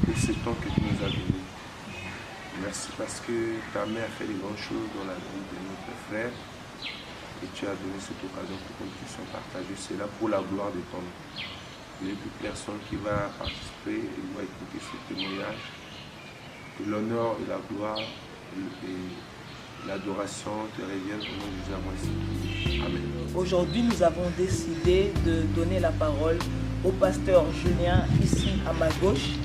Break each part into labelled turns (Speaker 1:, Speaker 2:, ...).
Speaker 1: Pour ce temps que tu nous as donné. Merci parce que ta mère a fait de grandes choses dans la vie de notre frère et tu as donné cette occasion pour que nous puissions partager cela pour la gloire de ton nom. Il y a toute personne qui va participer et va écouter ce témoignage. Que l'honneur et la gloire et l'adoration te reviennent au nom de Jésus. Amen.
Speaker 2: Aujourd'hui, nous avons décidé de donner la parole au pasteur Julien, ici à ma gauche,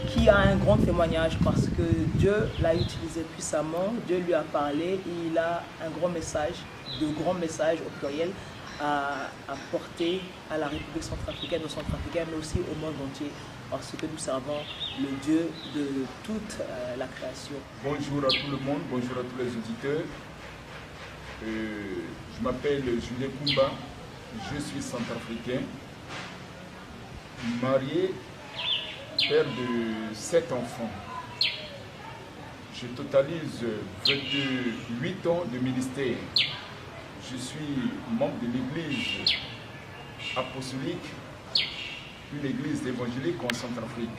Speaker 2: qui a un grand témoignage parce que Dieu l'a utilisé puissamment, Dieu lui a parlé et il a un grand message, de grands messages au pluriel à porter à la République centrafricaine, aux Centrafricains, mais aussi au monde entier, parce que nous servons le Dieu de toute la création.
Speaker 3: Bonjour à tout le monde, bonjour à tous les auditeurs. Je m'appelle Julien Kumba, je suis centrafricain, marié, père de 7 enfants. Je totalise 28 ans de ministère. Je suis membre de l'église apostolique, une église évangélique en Centrafrique.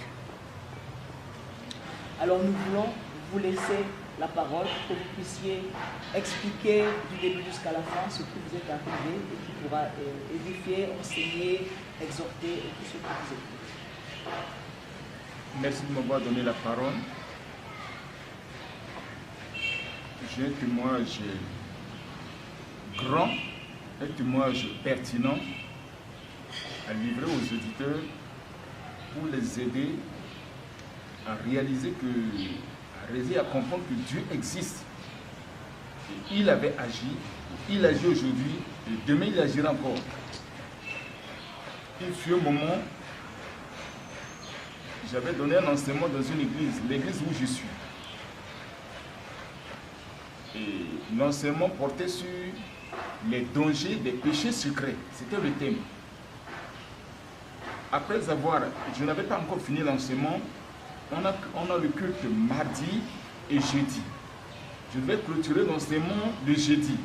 Speaker 2: Alors nous voulons vous laisser la parole pour que vous puissiez expliquer du début jusqu'à la fin ce que vous êtes arrivé et qui pourra édifier, enseigner, exhorter et tout ce que vous êtes.
Speaker 3: Merci de m'avoir donné la parole. J'ai un témoignage grand, un témoignage pertinent à livrer aux auditeurs pour les aider à réaliser à comprendre que Dieu existe. Et il avait agi, il agit aujourd'hui et demain il agira encore. Il fut un moment, j'avais donné un enseignement dans une église, l'église où je suis. Et l'enseignement portait sur les dangers des péchés secrets. C'était le thème. Après avoir, je n'avais pas encore fini l'enseignement, on a le culte mardi et jeudi. Je vais clôturer l'enseignement le jeudi.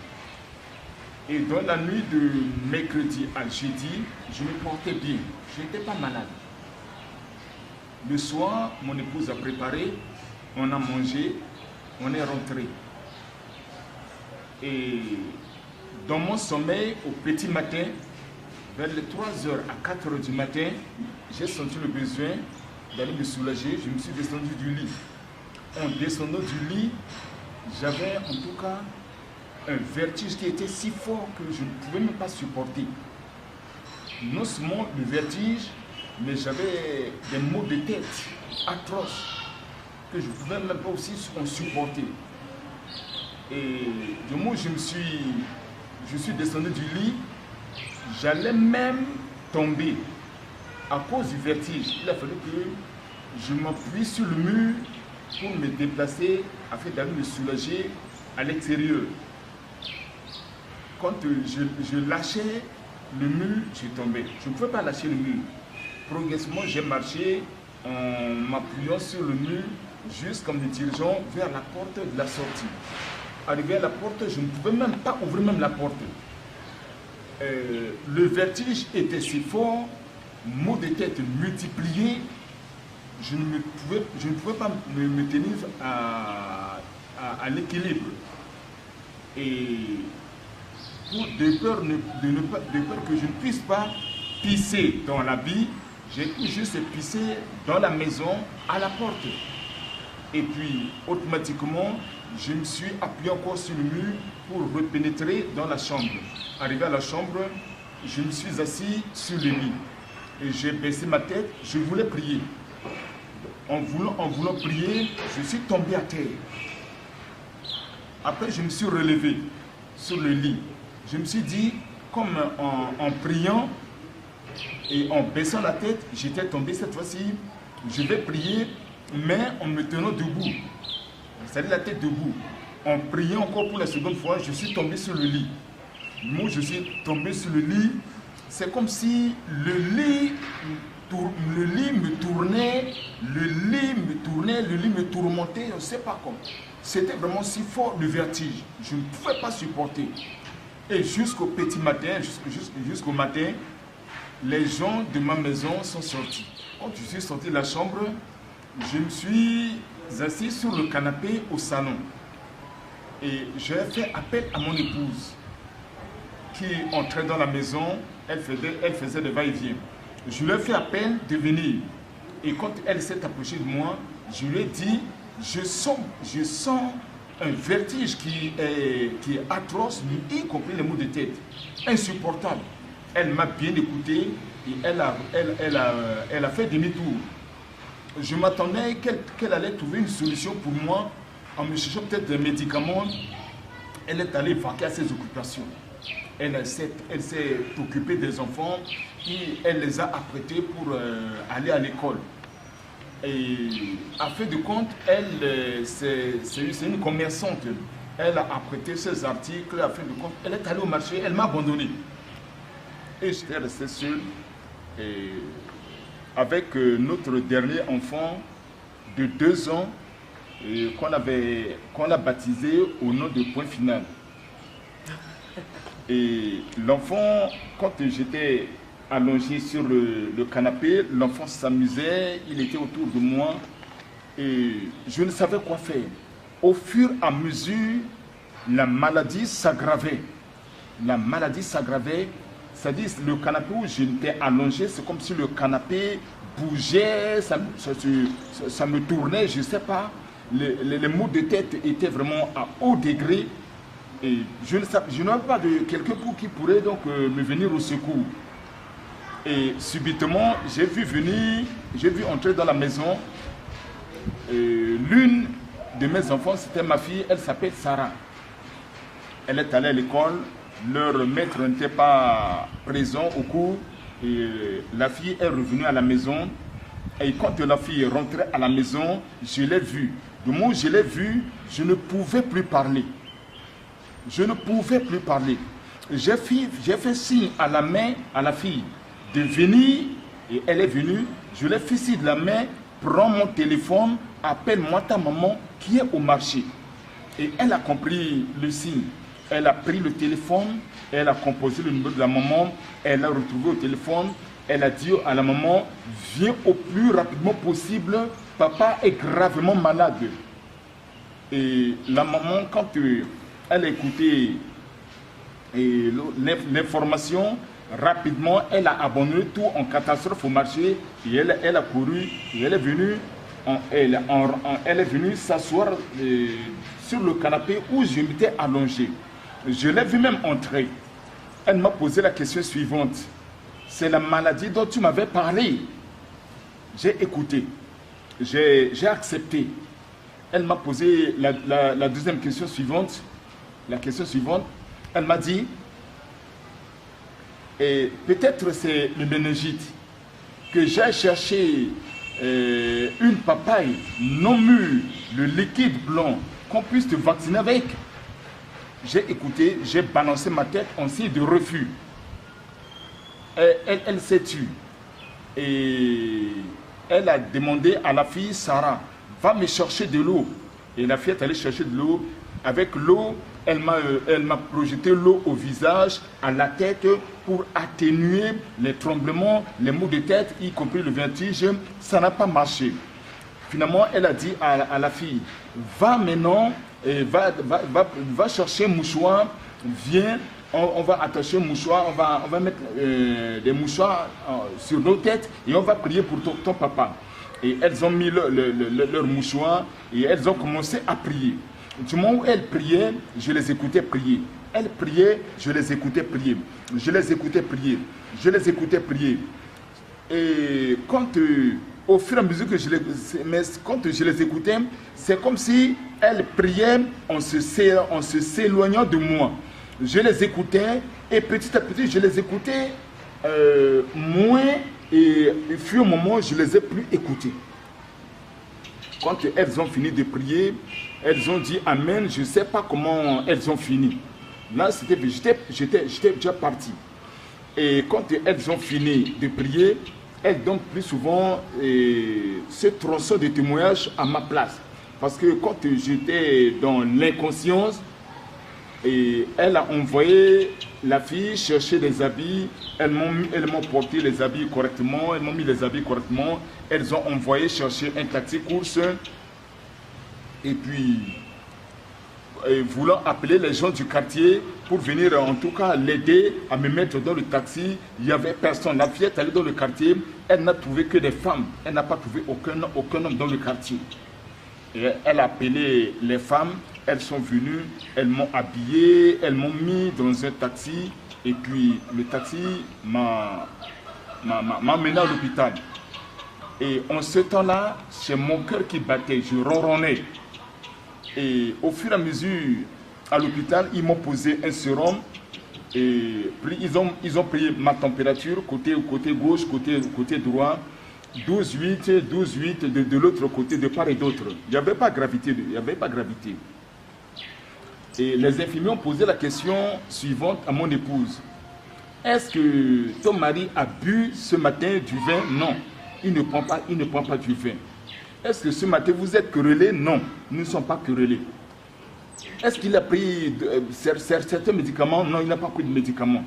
Speaker 3: Et dans la nuit de mercredi à jeudi, je me portais bien. Je n'étais pas malade. Le soir, mon épouse a préparé, on a mangé, on est rentré. Et dans mon sommeil, au petit matin, vers les 3h à 4h du matin, j'ai senti le besoin d'aller me soulager. Je me suis descendu du lit. En descendant du lit, j'avais en tout cas un vertige qui était si fort que je ne pouvais même pas supporter. Non seulement le vertige, mais j'avais des maux de tête atroces que je ne pouvais même pas aussi supporter. Et du moment où je suis descendu du lit, j'allais même tomber à cause du vertige. Il a fallu que je m'appuie sur le mur pour me déplacer afin d'aller me soulager à l'extérieur. Quand je lâchais le mur, je tombais. Je ne pouvais pas lâcher le mur. Progressivement, j'ai marché en m'appuyant sur le mur jusqu'en me dirigeant vers la porte de la sortie. Arrivé à la porte, je ne pouvais même pas ouvrir même la porte. Le vertige était si fort, maux de tête multipliés, je ne pouvais pas me tenir à l'équilibre. Et de peur que je ne puisse pas pisser dans l'habit, j'ai pu juste pisser dans la maison à la porte. Et puis automatiquement, je me suis appuyé encore sur le mur pour repénétrer dans la chambre. Arrivé à la chambre, je me suis assis sur le lit. Et j'ai baissé ma tête, je voulais prier. En voulant prier, je suis tombé à terre. Après, je me suis relevé sur le lit. Je me suis dit, comme en priant et en baissant la tête, j'étais tombé cette fois-ci. Je vais prier, mais en me tenant debout. C'est-à-dire la tête debout. En priant encore pour la seconde fois, je suis tombé sur le lit. Moi, je suis tombé sur le lit. C'est comme si le lit me tournait, le lit me tourmentait, je ne sais pas comment. C'était vraiment si fort le vertige. Je ne pouvais pas supporter. Et jusqu'au petit matin, jusqu'au matin, les gens de ma maison sont sortis. Quand je suis sorti de la chambre, je me suis assis sur le canapé au salon. Et j'ai fait appel à mon épouse qui entrait dans la maison, elle faisait des va-et-vient. Je lui ai fait appel de venir. Et quand elle s'est approchée de moi, je lui ai dit, je sens un vertige qui est atroce, y compris les maux de tête, insupportable. Elle m'a bien écouté et elle a fait demi-tour. Je m'attendais qu'elle allait trouver une solution pour moi en me cherchant peut-être des médicaments. Elle est allée vaquer à ses occupations. Elle s'est occupée des enfants et elle les a apprêtés pour aller à l'école. Et à fin de compte, c'est une commerçante. Elle a apprêté ses articles. À fin de compte, elle est allée au marché, elle m'a abandonné. Et j'étais resté seul avec notre dernier enfant de 2 ans qu'on a baptisé au nom de Point Final. Et l'enfant, quand j'étais allongé sur le canapé, l'enfant s'amusait, il était autour de moi et je ne savais quoi faire. Au fur et à mesure, la maladie s'aggravait. La maladie s'aggravait, c'est-à-dire le canapé où j'étais allongé, c'est comme si le canapé bougeait, ça me tournait, je ne sais pas. Les maux de tête étaient vraiment à haut degré. Et je n'avais pas de quelqu'un qui pourrait donc me venir au secours. Et subitement, j'ai vu entrer dans la maison l'une de mes enfants, c'était ma fille, elle s'appelle Sarah. Elle est allée à l'école, leur maître n'était pas présent au cours, et la fille est revenue à la maison. Et quand la fille est rentrée à la maison, je l'ai vue. Du moment où je l'ai vue, je ne pouvais plus parler. Je ne pouvais plus parler. J'ai fait signe à la main à la fille de venir et elle est venue. Je l'ai fait signe de la main, prends mon téléphone, appelle-moi ta maman qui est au marché. Et elle a compris le signe. Elle a pris le téléphone, elle a composé le numéro de la maman, elle a retrouvé au téléphone, elle a dit à la maman, viens au plus rapidement possible, papa est gravement malade. Et la maman, quand elle a écouté l'information, rapidement, elle a abandonné tout en catastrophe au marché et elle a couru et elle est venue s'asseoir sur le canapé où je m'étais allongé. Je l'ai vu même entrer. Elle m'a posé la question suivante. C'est la maladie dont tu m'avais parlé. J'ai écouté. J'ai accepté. Elle m'a posé la deuxième question suivante. La question suivante, elle m'a dit, peut-être c'est le méningite, que j'ai cherché une papaye non mûre, le liquide blanc, qu'on puisse te vacciner avec. J'ai écouté, j'ai balancé ma tête en signe de refus. Elle s'est tue. Et elle a demandé à la fille Sarah, va me chercher de l'eau. Et la fille est allée chercher de l'eau. Avec l'eau, elle m'a projeté l'eau au visage, à la tête, pour atténuer les tremblements, les maux de tête, y compris le vertige. Ça n'a pas marché. Finalement, elle a dit à la fille, va maintenant, va chercher un mouchoir, viens, on va attacher un mouchoir, on va mettre des mouchoirs sur nos têtes et on va prier pour ton papa. Et elles ont mis leur mouchoir et elles ont commencé à prier. Du moment où elles priaient, je les écoutais prier. Elles priaient, je les écoutais prier. Je les écoutais prier. Je les écoutais prier. Et au fur et à mesure que je les écoutais, c'est comme si elles priaient en se s'éloignant de moi. Je les écoutais et petit à petit, je les écoutais moins et au fur et à moment, je les ai plus écoutées. Quand elles ont fini de prier, elles ont dit Amen. Je ne sais pas comment elles ont fini. Là, j'étais déjà parti. Et quand elles ont fini de prier, elles donnent plus souvent ce tronçon de témoignage à ma place. Parce que quand j'étais dans l'inconscience, elle a envoyé la fille chercher des habits, elles m'ont porté les habits correctement, elles m'ont mis les habits correctement, elles ont envoyé chercher un taxi course, et puis voulant appeler les gens du quartier pour venir en tout cas l'aider à me mettre dans le taxi. Il n'y avait personne. La fille est allée dans le quartier, elle n'a trouvé que des femmes, elle n'a pas trouvé aucun homme dans le quartier. Et elle a appelé les femmes, elles sont venues, elles m'ont habillé, elles m'ont mis dans un taxi, et puis le taxi m'a emmené à l'hôpital. Et en ce temps-là, c'est mon cœur qui battait, je ronronnais. Et au fur et à mesure, à l'hôpital, ils m'ont posé un sérum, et puis ils ont pris ma température, côté gauche, côté droit, 12,8, de l'autre côté, de part et d'autre. Il n'y avait pas gravité. Et les infirmiers ont posé la question suivante à mon épouse. Est-ce que ton mari a bu ce matin du vin? Non, il ne prend pas du vin. Est-ce que ce matin vous êtes querellés? Non, nous ne sommes pas querellés. Est-ce qu'il a pris certains médicaments? Non, il n'a pas pris de médicaments.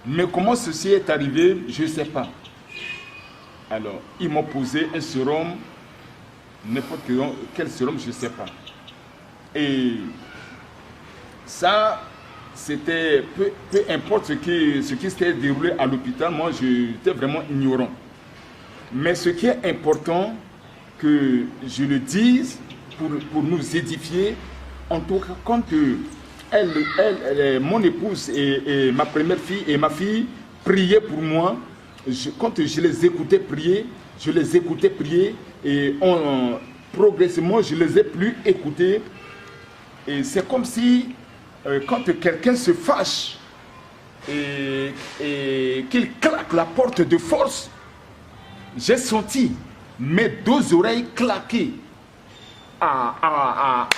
Speaker 3: Mais comment ceci est arrivé, je ne sais pas. Alors, ils m'ont posé un sérum, n'importe quel sérum, je ne sais pas. Et ça, c'était, peu importe ce qui s'était déroulé à l'hôpital, moi, j'étais vraiment ignorant. Mais ce qui est important, que je le dise pour nous édifier, en tout cas, quand mon épouse et ma première fille et ma fille priaient pour moi, quand je les écoutais prier, et progressivement, je les ai plus écoutés. Et c'est comme si, quand quelqu'un se fâche et qu'il claque la porte de force, j'ai senti mes deux oreilles claquer à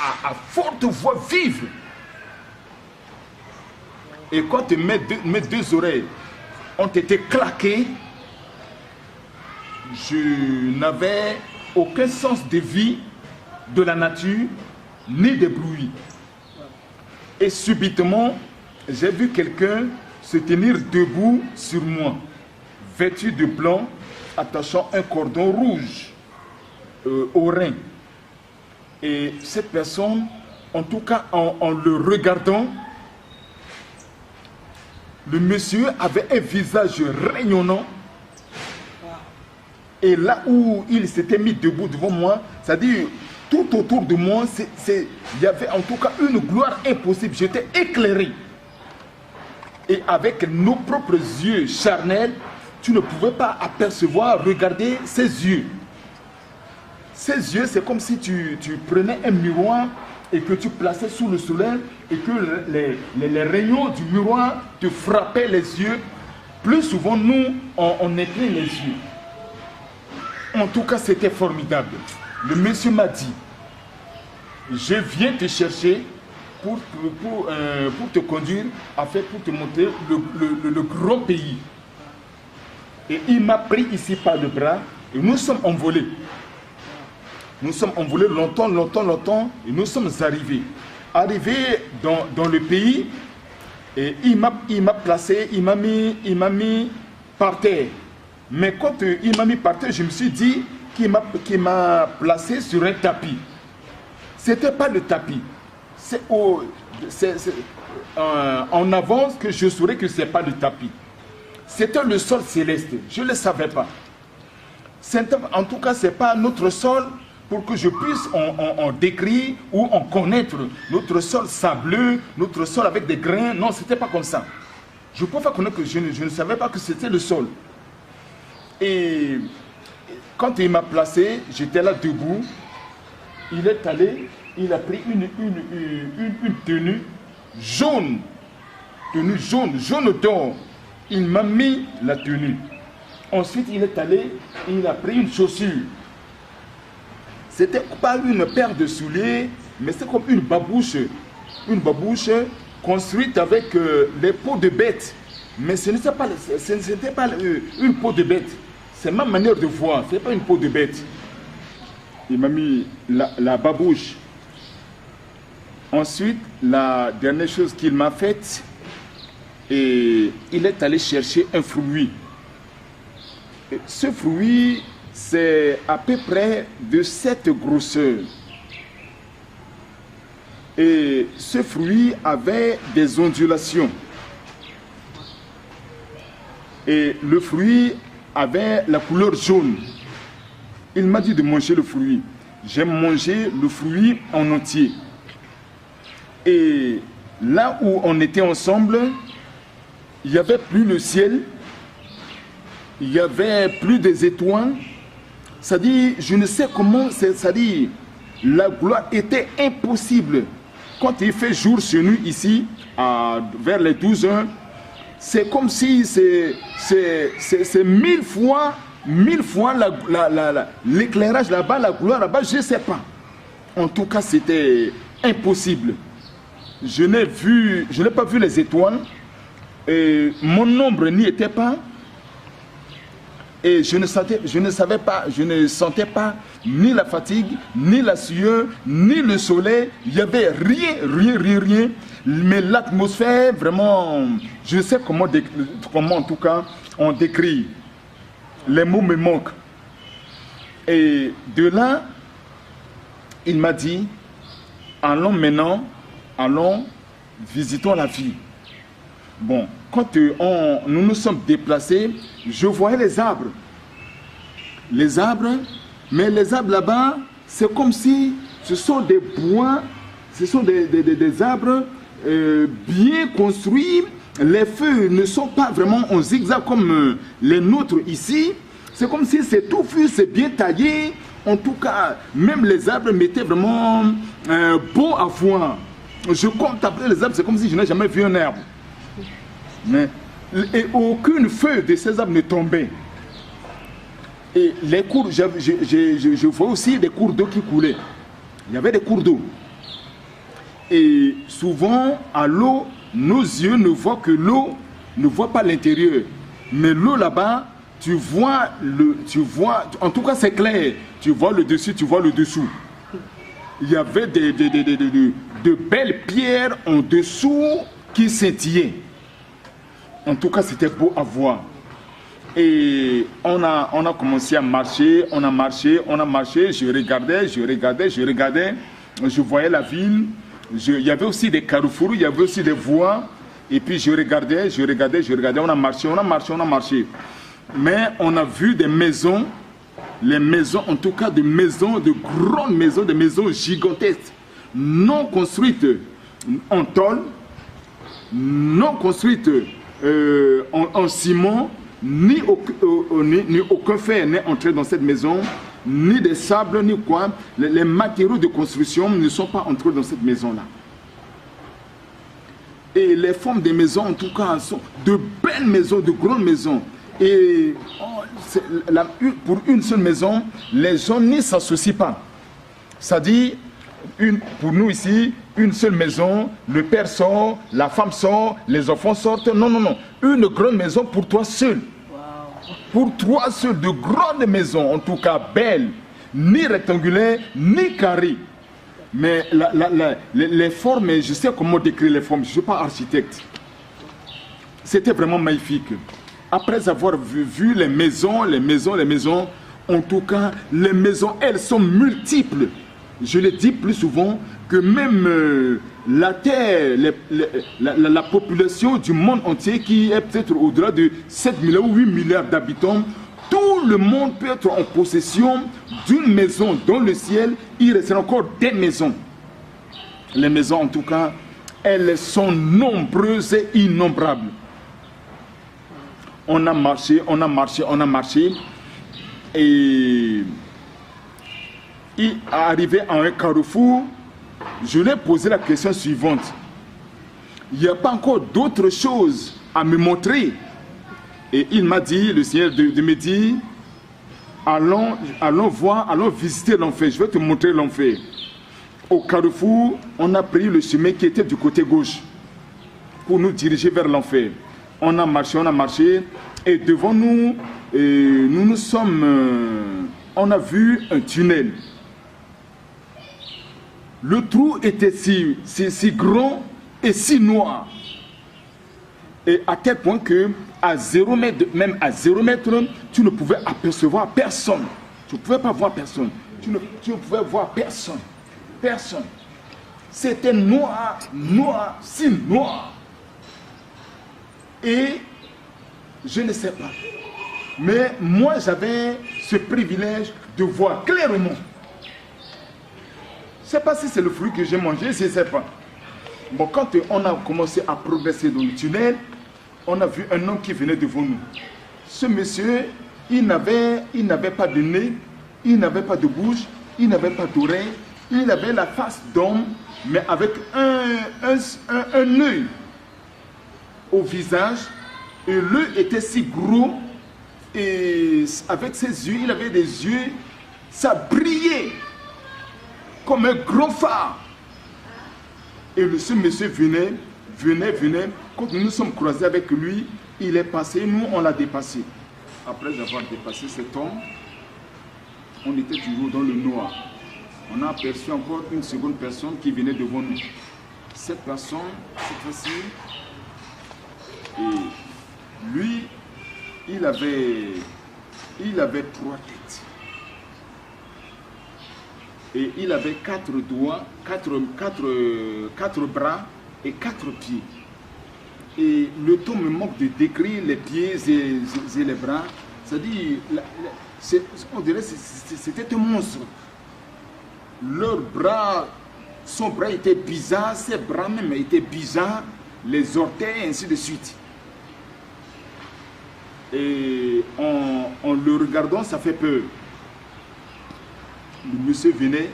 Speaker 3: forte voix vive. Et quand mes deux oreilles ont été claquées, je n'avais aucun sens de vie de la nature, ni de bruit. Et subitement, j'ai vu quelqu'un se tenir debout sur moi, vêtu de blanc, attachant un cordon rouge au rein. Et cette personne, en tout cas en le regardant, le monsieur avait un visage rayonnant. Et là où il s'était mis debout devant moi, c'est-à-dire tout autour de moi, il y avait en tout cas une gloire impossible. J'étais éclairé. Et avec nos propres yeux charnels, tu ne pouvais pas apercevoir, regarder ses yeux. Ses yeux, c'est comme si tu prenais un miroir et que tu plaçais sous le soleil et que les rayons du miroir te frappaient les yeux. Plus souvent, nous, on éteint les yeux. En tout cas, c'était formidable. Le monsieur m'a dit, je viens te chercher pour te conduire, pour te montrer le grand pays. Et il m'a pris ici par le bras et nous sommes envolés. Nous sommes envolés longtemps et nous sommes arrivés. Arrivés dans le pays, et il m'a placé, il m'a mis par terre. Mais quand il m'a mis par terre, je me suis dit qu'il m'a placé sur un tapis. Ce n'était pas le tapis. C'est en avance que je saurais que ce n'est pas le tapis. C'était le sol céleste. Je ne le savais pas. En tout cas, ce n'est pas notre sol pour que je puisse en décrire ou en connaître notre sol sableux, notre sol avec des grains. Non, ce n'était pas comme ça. Je peux pas connaître que je ne savais pas que c'était le sol. Et quand il m'a placé, j'étais là debout. Il est allé, il a pris une tenue jaune d'or. Il m'a mis la tenue. Ensuite, il est allé, il a pris une chaussure. C'était pas une paire de souliers, mais c'est comme une babouche construite avec les peaux de bête. Mais ce n'était pas, une peau de bête. C'est ma manière de voir, ce n'est pas une peau de bête. Il m'a mis la babouche. Ensuite, la dernière chose qu'il m'a faite, et il est allé chercher un fruit. Et ce fruit, c'est à peu près de cette grosseur. Et ce fruit avait des ondulations. Et le fruit avait la couleur jaune. Il m'a dit de manger le fruit. J'ai mangé le fruit en entier. Et là où on était ensemble, il n'y avait plus le ciel, il n'y avait plus des étoiles. C'est-à-dire, je ne sais comment, c'est-à-dire, la gloire était impossible. Quand il fait jour sur nous ici, vers les 12 heures, c'est comme si c'est 1000 fois l'éclairage là-bas, la gloire là-bas, je ne sais pas. En tout cas, c'était impossible. Je n'ai pas vu les étoiles. Et mon ombre n'y était pas. Et je ne sentais pas ni la fatigue, ni la sueur, ni le soleil. Il n'y avait rien. Mais l'atmosphère, vraiment, je sais comment en tout cas on décrit. Les mots me manquent. Et de là, il m'a dit, allons maintenant, visitons la ville. Bon, quand nous nous sommes déplacés, je voyais les arbres. Mais les arbres là-bas, c'est comme si ce sont des bois, ce sont des arbres bien construits. Les feux ne sont pas vraiment en zigzag comme les nôtres ici. C'est comme si c'est tout fut, c'est bien taillé. En tout cas, même les arbres m'étaient vraiment beaux à voir. Je contemplais les arbres, c'est comme si je n'ai jamais vu un arbre. Et aucune feuille de ces arbres ne tombait. Et les cours, je vois aussi des cours d'eau qui coulaient. Il y avait des cours d'eau. Et souvent, à l'eau, nos yeux ne voient que l'eau, ne voient pas l'intérieur. Mais l'eau là-bas, tu vois, en tout cas c'est clair, tu vois le dessus, tu vois le dessous. Il y avait de belles pierres en dessous qui scintillaient. En tout cas, c'était beau à voir. Et on a commencé à marcher, on a marché, je regardais, je voyais la ville. Il y avait aussi des carrefours, il y avait aussi des voies. Et puis je regardais, on a marché. Mais on a vu des maisons, les maisons, en tout cas des maisons, de grandes maisons, des maisons gigantesques, non construites en tôle, non construites en ciment, ni aucun fer n'est entré dans cette maison, ni des sables, ni quoi. Les matériaux de construction ne sont pas entrés dans cette maison-là. Et les formes des maisons, en tout cas, sont de belles maisons, de grandes maisons. Et pour une seule maison, les gens ne s'associent pas. C'est-à-dire, pour nous ici, une seule maison, le père sort, la femme sort, les enfants sortent. Non. Une grande maison pour toi seul. Wow. Pour toi seul, de grandes maisons, en tout cas belles, ni rectangulaires, ni carrées. Mais les formes, je sais comment décrire les formes, je ne suis pas architecte. C'était vraiment magnifique. Après avoir vu les maisons, en tout cas, les maisons, elles sont multiples. Je le dis plus souvent que même la Terre, la population du monde entier qui est peut-être au-delà de 7 milliards ou 8 milliards d'habitants, tout le monde peut être en possession d'une maison dans le ciel. Il reste encore des maisons. Les maisons, en tout cas, elles sont nombreuses et innombrables. On a marché. Et arrivé à un carrefour, je lui ai posé la question suivante. Il n'y a pas encore d'autres choses à me montrer? Et il m'a dit, le Seigneur de me dire, allons voir, allons visiter l'enfer. Je vais te montrer l'enfer. Au carrefour, on a pris le chemin qui était du côté gauche. pour nous diriger vers l'enfer. On a marché, et devant nous, on a vu un tunnel. Le trou était si grand et si noir. Et à tel point que à 0 mètre, même à 0 mètre, tu ne pouvais apercevoir personne. Tu ne pouvais pas voir personne. Tu ne pouvais voir personne. Personne. C'était noir, si noir. Et je ne sais pas. Mais moi, j'avais ce privilège de voir clairement. Je ne sais pas si c'est le fruit que j'ai mangé, je ne sais pas. Bon, quand on a commencé à progresser dans le tunnel, on a vu un homme qui venait devant nous. Ce monsieur, il n'avait pas de nez, il n'avait pas de bouche, il n'avait pas d'oreille, il avait la face d'homme, mais avec un œil au visage, et l'œil était si gros, et avec ses yeux, il avait des yeux, ça brillait comme un grand phare. Et ce monsieur venait, quand nous nous sommes croisés avec lui, il est passé, nous on l'a dépassé. Après avoir dépassé cet homme, on était toujours dans le noir. On a aperçu encore une seconde personne qui venait devant nous. Cette personne, cette fois-ci, et lui, il avait 3 têtes. Et il avait 4 doigts, 4 bras et 4 pieds. Et le temps me manque de décrire les pieds et les bras. C'est-à-dire, on dirait que c'était un monstre. Leurs bras, son bras était bizarre, ses bras même étaient bizarres, les orteils et ainsi de suite. Et en le regardant, ça fait peur. Le monsieur venait,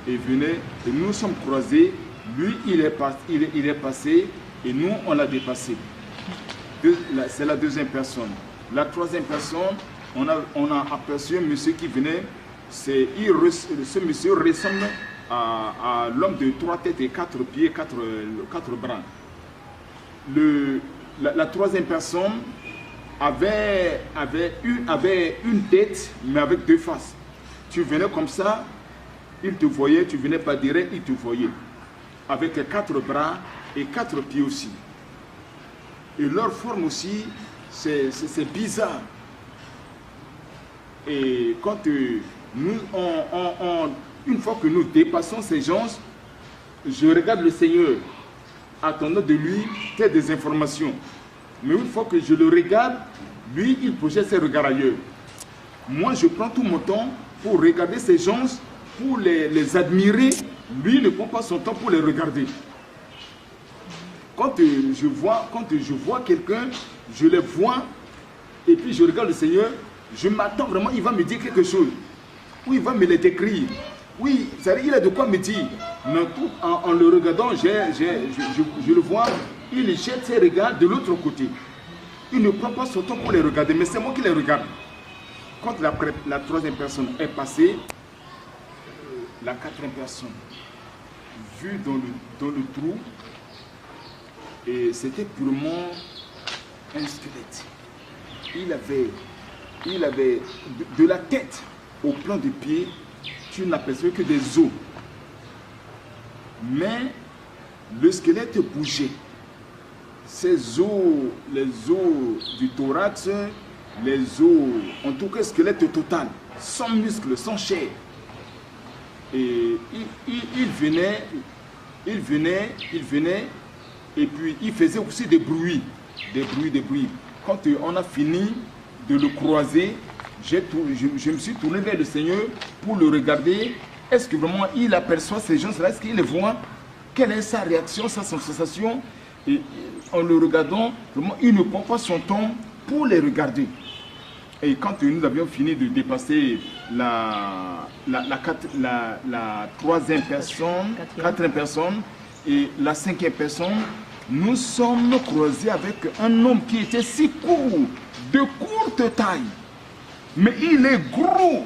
Speaker 3: et nous nous sommes croisés. Lui, il est passé, et nous, on l'a dépassé. C'est la deuxième personne. La troisième personne, on a aperçu un monsieur qui venait. Ce monsieur ressemble à l'homme de 3 têtes et 4 pieds, 4 bras. La troisième personne avait une tête, mais avec 2 faces. Tu venais comme ça, il te voyait, tu venais pas direct, il te voyait. Avec 4 bras et 4 pieds aussi. Et leur forme aussi, c'est bizarre. Et quand une fois que nous dépassons ces gens, je regarde le Seigneur, attendant de lui faire des informations. Mais une fois que je le regarde, lui, il projette ses regards ailleurs. Moi, je prends tout mon temps pour regarder ces gens, pour les admirer. Lui ne prend pas son temps pour les regarder. Quand je vois quelqu'un, je le vois, et puis je regarde le Seigneur, je m'attends vraiment, il va me dire quelque chose. Ou il va me le décrire. Oui, il a de quoi me dire. Mais en le regardant, je le vois, il jette ses regards de l'autre côté. Il ne prend pas son temps pour les regarder, mais c'est moi qui les regarde. Quand la troisième personne est passée, la quatrième personne, vue dans le trou, et c'était purement un squelette. Il avait de la tête au plan des pieds, tu n'apercevais que des os. Mais le squelette bougeait. Ces os, les os du thorax, les os, en tout cas squelette total, sans muscles, sans chair. Et il venait, et puis il faisait aussi des bruits. Quand on a fini de le croiser, je me suis tourné vers le Seigneur pour le regarder. Est-ce que vraiment il aperçoit ces gens-là? Est-ce qu'il les voit? Quelle est sa réaction, sa sensation? Et en le regardant, vraiment, il ne prend pas son temps pour les regarder. Et quand nous avions fini de dépasser la troisième personne, quatrième personne et la cinquième personne, nous sommes croisés avec un homme qui était si court, de courte taille. Mais il est gros.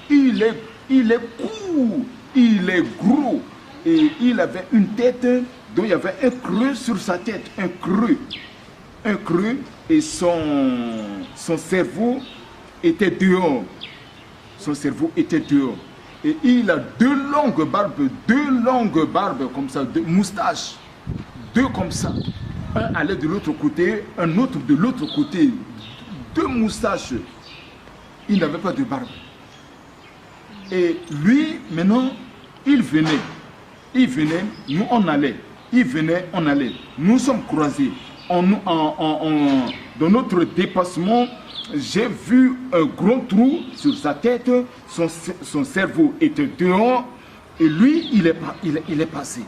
Speaker 3: Il est court. Il est gros. Et il avait une tête Donc il y avait un creux sur sa tête, un creux, et son cerveau était dehors. Son cerveau était dehors. Et il a deux longues barbes comme ça, deux moustaches, deux comme ça. Un allait de l'autre côté, un autre de l'autre côté. Deux moustaches. Il n'avait pas de barbe. Et lui, maintenant, il venait, nous on allait. Il venait, on allait. Nous sommes croisés. Dans notre dépassement, j'ai vu un gros trou sur sa tête. Son cerveau était dehors. Et lui, il est passé.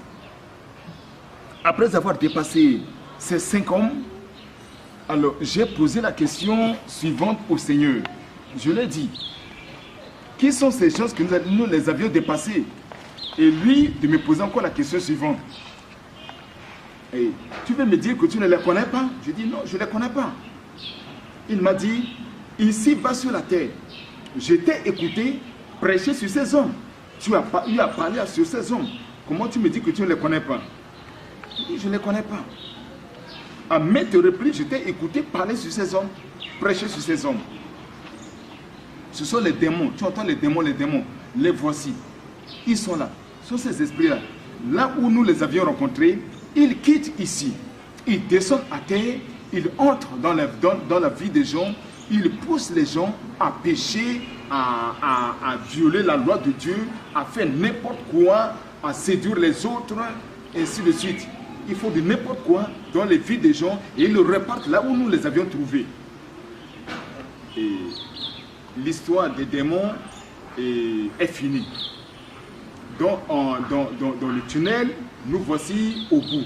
Speaker 3: Après avoir dépassé ces 5 hommes, alors j'ai posé la question suivante au Seigneur. Je lui ai dit, qui sont ces gens que nous les avions dépassés? Et lui, de me poser encore la question suivante. Et tu veux me dire que tu ne les connais pas? Je dis non, je ne les connais pas. Il m'a dit, ici bas sur la terre, je t'ai écouté prêcher sur ces hommes. Tu as parlé sur ces hommes. Comment tu me dis que tu ne les connais pas? Je dis, je ne les connais pas. À maintes reprises, je t'ai écouté parler sur ces hommes, prêcher sur ces hommes. Ce sont les démons. Tu entends les démons, les voici. Ils sont là. Ce sont ces esprits-là. Là où nous les avions rencontrés, ils quittent ici. Ils descendent à terre. Ils entrent dans la vie des gens. Ils poussent les gens à pécher, à violer la loi de Dieu, à faire n'importe quoi, à séduire les autres, et ainsi de suite. Ils font de n'importe quoi dans les vies des gens et ils le repartent là où nous les avions trouvés. Et l'histoire des démons est finie. Dans le tunnel, nous voici au bout.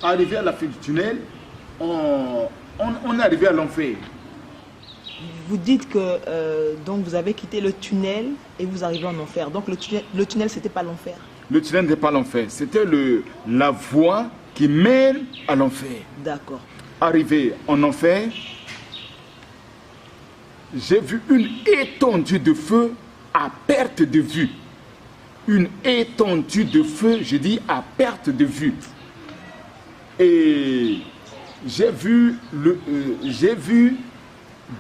Speaker 3: Arrivé à la fin du tunnel, on est arrivé à l'enfer.
Speaker 2: Vous dites que donc vous avez quitté le tunnel et vous arrivez en enfer. Donc le tunnel, c'était pas l'enfer.
Speaker 3: Le tunnel n'était pas l'enfer. C'était la voie qui mène à l'enfer.
Speaker 2: D'accord.
Speaker 3: Arrivé en enfer, j'ai vu une étendue de feu à perte de vue. Une étendue de feu, je dis à perte de vue. Et j'ai vu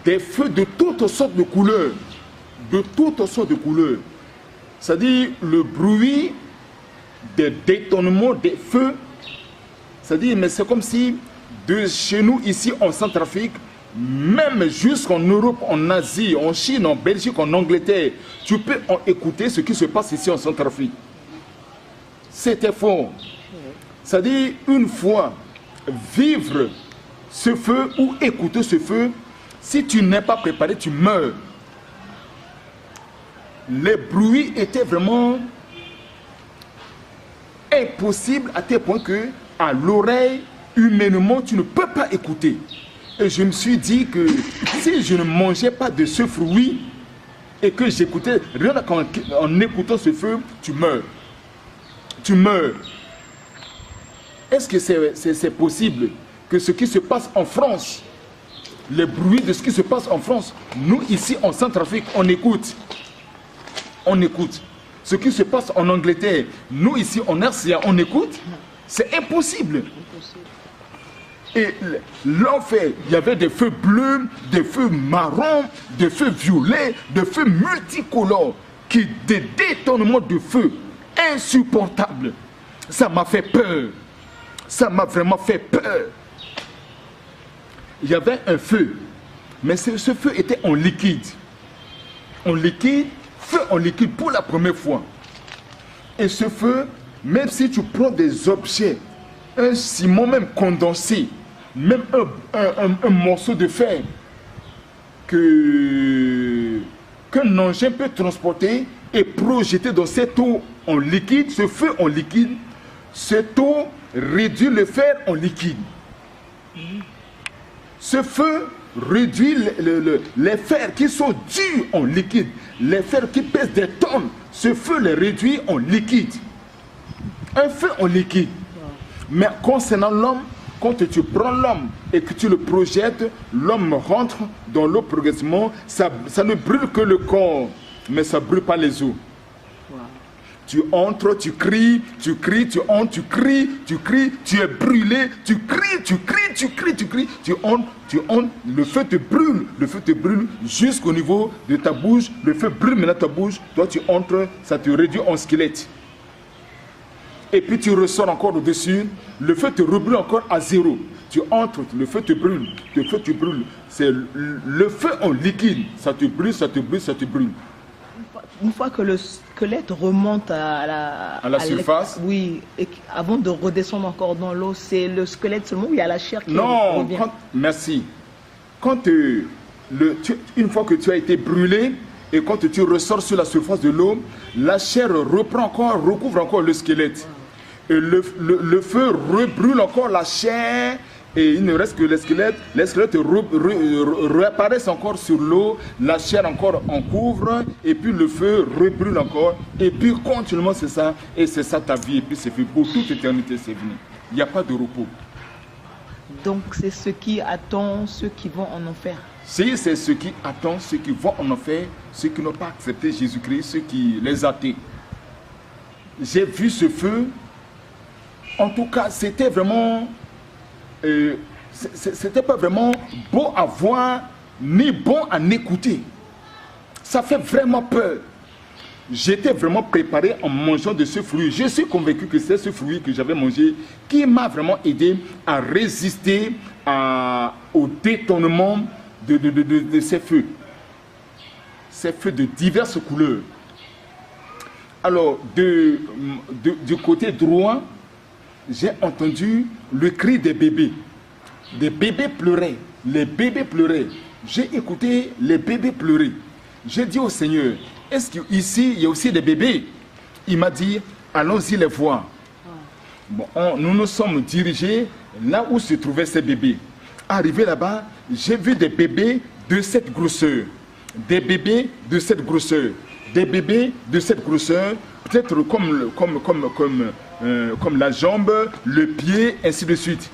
Speaker 3: des feux de toutes sortes de couleurs. De toutes sortes de couleurs. C'est-à-dire le bruit des détonnements des feux. C'est-à-dire, mais c'est comme si de chez nous, ici en Centrafrique, même jusqu'en Europe, en Asie, en Chine, en Belgique, en Angleterre, tu peux écouter ce qui se passe ici en Centrafrique. C'était fort. C'est-à-dire, une fois, vivre ce feu ou écouter ce feu, si tu n'es pas préparé, tu meurs. Les bruits étaient vraiment impossibles à tel point que, à l'oreille, humainement, tu ne peux pas écouter. Et je me suis dit que si je ne mangeais pas de ce fruit et que j'écoutais, rien qu'en écoutant ce feu, tu meurs. Tu meurs. Est-ce que c'est possible que ce qui se passe en France, les bruits de ce qui se passe en France, nous ici en Centrafrique, on écoute. On écoute. Ce qui se passe en Angleterre, nous ici en RCA, on écoute. C'est impossible. Et l'enfer, il y avait des feux bleus, des feux marrons, des feux violets, des feux multicolores, des détonnements de feu insupportables. Ça m'a fait peur. Ça m'a vraiment fait peur. Il y avait un feu, mais ce feu était en liquide. En liquide, feu en liquide pour la première fois. Et ce feu, même si tu prends des objets, un ciment même condensé, même un morceau de fer qu'un engin peut transporter et projeter dans cette eau en liquide, ce feu en liquide, cette eau réduit le fer en liquide. Ce feu réduit les fers qui sont durs en liquide, les fers qui pèsent des tonnes, ce feu les réduit en liquide. Un feu en liquide. Mais concernant l'homme, quand tu prends l'homme et que tu le projettes, l'homme rentre dans l'eau progressivement, ça ne brûle que le corps, mais ça ne brûle pas les os. Wow. tu entres, tu cries, tu entres, tu cries, tu es brûlé, tu cries, tu entres, le feu te brûle jusqu'au niveau de ta bouche, le feu brûle maintenant ta bouche, toi tu entres, ça te réduit en squelette. Et puis tu ressors encore au-dessus, le feu te rebrûle encore à zéro. Tu entres, le feu te brûle, c'est le feu en liquide, ça te brûle, ça te brûle, ça te brûle.
Speaker 2: Une fois que le squelette remonte à la
Speaker 3: surface,
Speaker 2: oui, et avant de redescendre encore dans l'eau, c'est le squelette seulement ou il y a la chair qui revient?
Speaker 3: Merci. Une fois que tu as été brûlé et quand tu ressors sur la surface de l'eau, la chair recouvre encore le squelette. Et le feu rebrûle encore la chair. Et il ne reste que les squelettes réapparaissent encore sur l'eau, la chair encore en couvre, et puis le feu rebrûle encore, et puis continuellement c'est ça, et c'est ça ta vie, et puis c'est fait pour toute éternité, c'est fini. Il n'y a pas de repos.
Speaker 2: Donc c'est ce qui attend ceux qui vont en enfer.
Speaker 3: C'est ce qui attend ceux qui vont en enfer, ceux qui n'ont pas accepté Jésus-Christ, les athées. J'ai vu ce feu, en tout cas c'était vraiment... c'était pas vraiment beau à voir ni bon à écouter. Ça fait vraiment peur. J'étais vraiment préparé en mangeant de ce fruit. Je suis convaincu que c'est ce fruit que j'avais mangé qui m'a vraiment aidé à résister au détournement de ces feux. Ces feux de diverses couleurs. Alors, du côté droit, j'ai entendu le cri des bébés. Des bébés pleuraient. Les bébés pleuraient. J'ai écouté les bébés pleurer. J'ai dit au Seigneur, est-ce qu'ici, il y a aussi des bébés? Il m'a dit, allons-y les voir. Bon, nous nous sommes dirigés là où se trouvaient ces bébés. Arrivé là-bas, j'ai vu des bébés de cette grosseur. Des bébés de cette grosseur. Des bébés de cette grosseur, peut-être comme la jambe, le pied, ainsi de suite.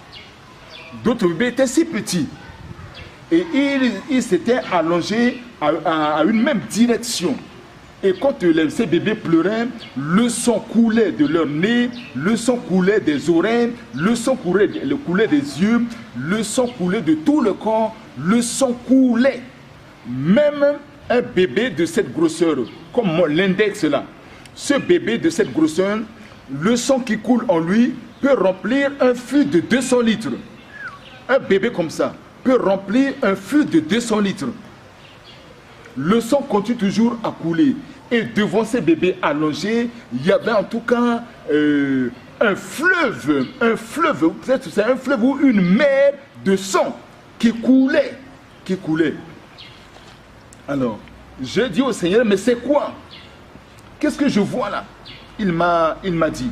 Speaker 3: D'autres bébés étaient si petits. Et ils s'étaient allongés à une même direction. Et quand ces bébés pleuraient, le sang coulait de leur nez, le sang coulait des oreilles, le sang coulait des yeux, le sang coulait de tout le corps, le sang coulait. Même un bébé de cette grosseur, comme l'index là, ce bébé de cette grosseur, le sang qui coule en lui peut remplir un fût de 200 litres. Un bébé comme ça peut remplir un fût de 200 litres. Le sang continue toujours à couler. Et devant ces bébés allongés, il y avait en tout cas un fleuve, peut-être c'est un fleuve ou une mer de sang qui coulait. Alors, je dis au Seigneur, mais c'est quoi? Qu'est-ce que je vois là? Il m'a dit,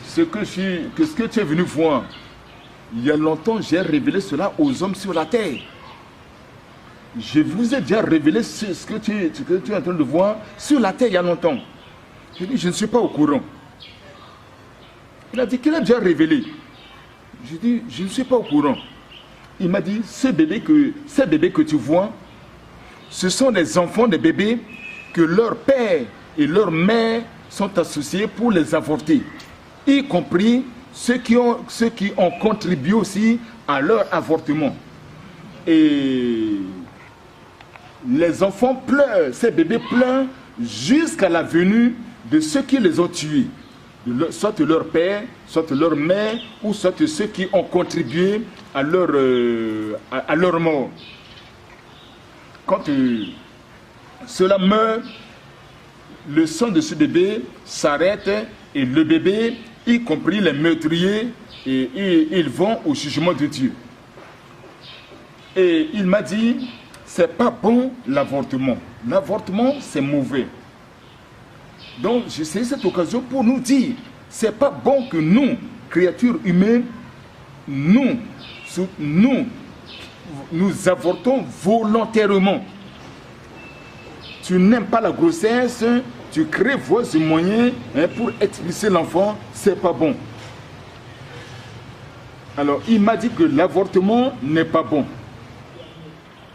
Speaker 3: ce que tu es venu voir, il y a longtemps, j'ai révélé cela aux hommes sur la terre. Je vous ai déjà révélé ce que tu es en train de voir sur la terre il y a longtemps. J'ai dit, je ne suis pas au courant. Il a dit qu'il a déjà révélé. J'ai dit, je ne suis pas au courant. Il m'a dit, ces bébés que tu vois, ce sont les enfants des bébés que leur père et leur mère sont associés pour les avorter. Y compris ceux qui ont contribué aussi à leur avortement. Et les enfants pleurent, ces bébés pleurent jusqu'à la venue de ceux qui les ont tués. Soit leur père, soit leur mère, ou soit ceux qui ont contribué à leur mort. Quand cela meurt, le sang de ce bébé s'arrête et le bébé, y compris les meurtriers, ils vont au jugement de Dieu. Et il m'a dit, c'est pas bon l'avortement. L'avortement, c'est mauvais. Donc, j'ai saisi cette occasion pour nous dire, c'est pas bon que nous, créatures humaines, nous avortons volontairement. Tu n'aimes pas la grossesse, tu crées voies et moyens pour expulser l'enfant, c'est pas bon. Alors, il m'a dit que l'avortement n'est pas bon.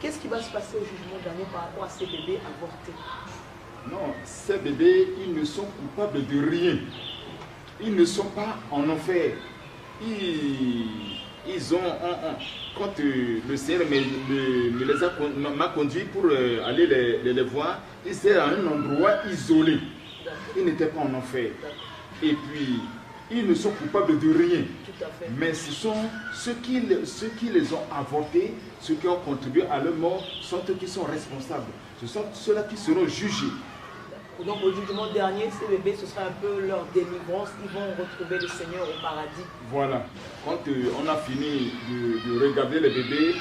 Speaker 2: Qu'est-ce qui va se passer au jugement dernier par rapport à ces bébés avortés?
Speaker 3: Non, ces bébés, ils ne sont coupables de rien. Ils ne sont pas en enfer. Ils ont, quand le Seigneur m'a conduit pour aller les voir, ils étaient à un endroit isolé. Ils n'étaient pas en enfer. Et puis, ils ne sont coupables de rien.
Speaker 2: Tout à fait.
Speaker 3: Mais ce sont ceux qui les ont avortés, ceux qui ont contribué à leur mort, sont eux qui sont responsables. Ce sont ceux-là qui seront jugés.
Speaker 2: Donc au jugement dernier, ces bébés, ce sera un peu leur délivrance. Ils vont retrouver le Seigneur au paradis.
Speaker 3: Voilà. Quand on a fini de regarder les bébés,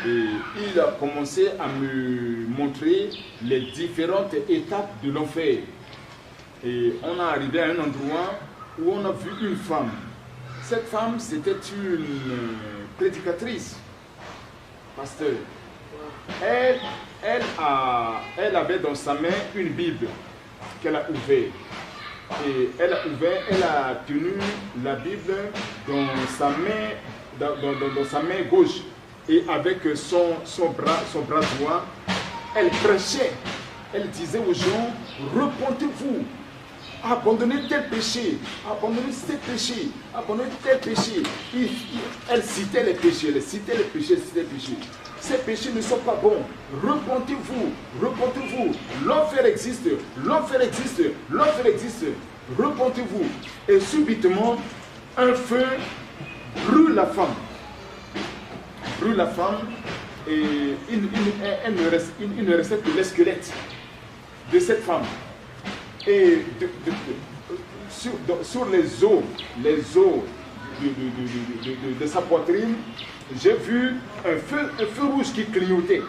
Speaker 3: il a commencé à me montrer les différentes étapes de l'enfer. Et on est arrivé à un endroit où on a vu une femme. Cette femme, c'était une prédicatrice, pasteur. Elle avait dans sa main une Bible qu'elle a ouverte. Et elle a tenu la Bible dans sa main gauche. Et avec son bras droit, elle prêchait. Elle disait aux gens, repentez-vous. Abandonnez tel péché, abandonnez tel péché, abandonnez tel péché. Elle citait les péchés, elle citait les péchés, elle citait les péchés. Ces péchés ne sont pas bons. Repentez-vous, repentez-vous. L'enfer existe, l'enfer existe, l'enfer existe. Repentez-vous. Et subitement, un feu brûle la femme. Brûle la femme et il ne restait que le squelette de cette femme. Et sur les os de sa poitrine, j'ai vu un feu rouge qui clignotait.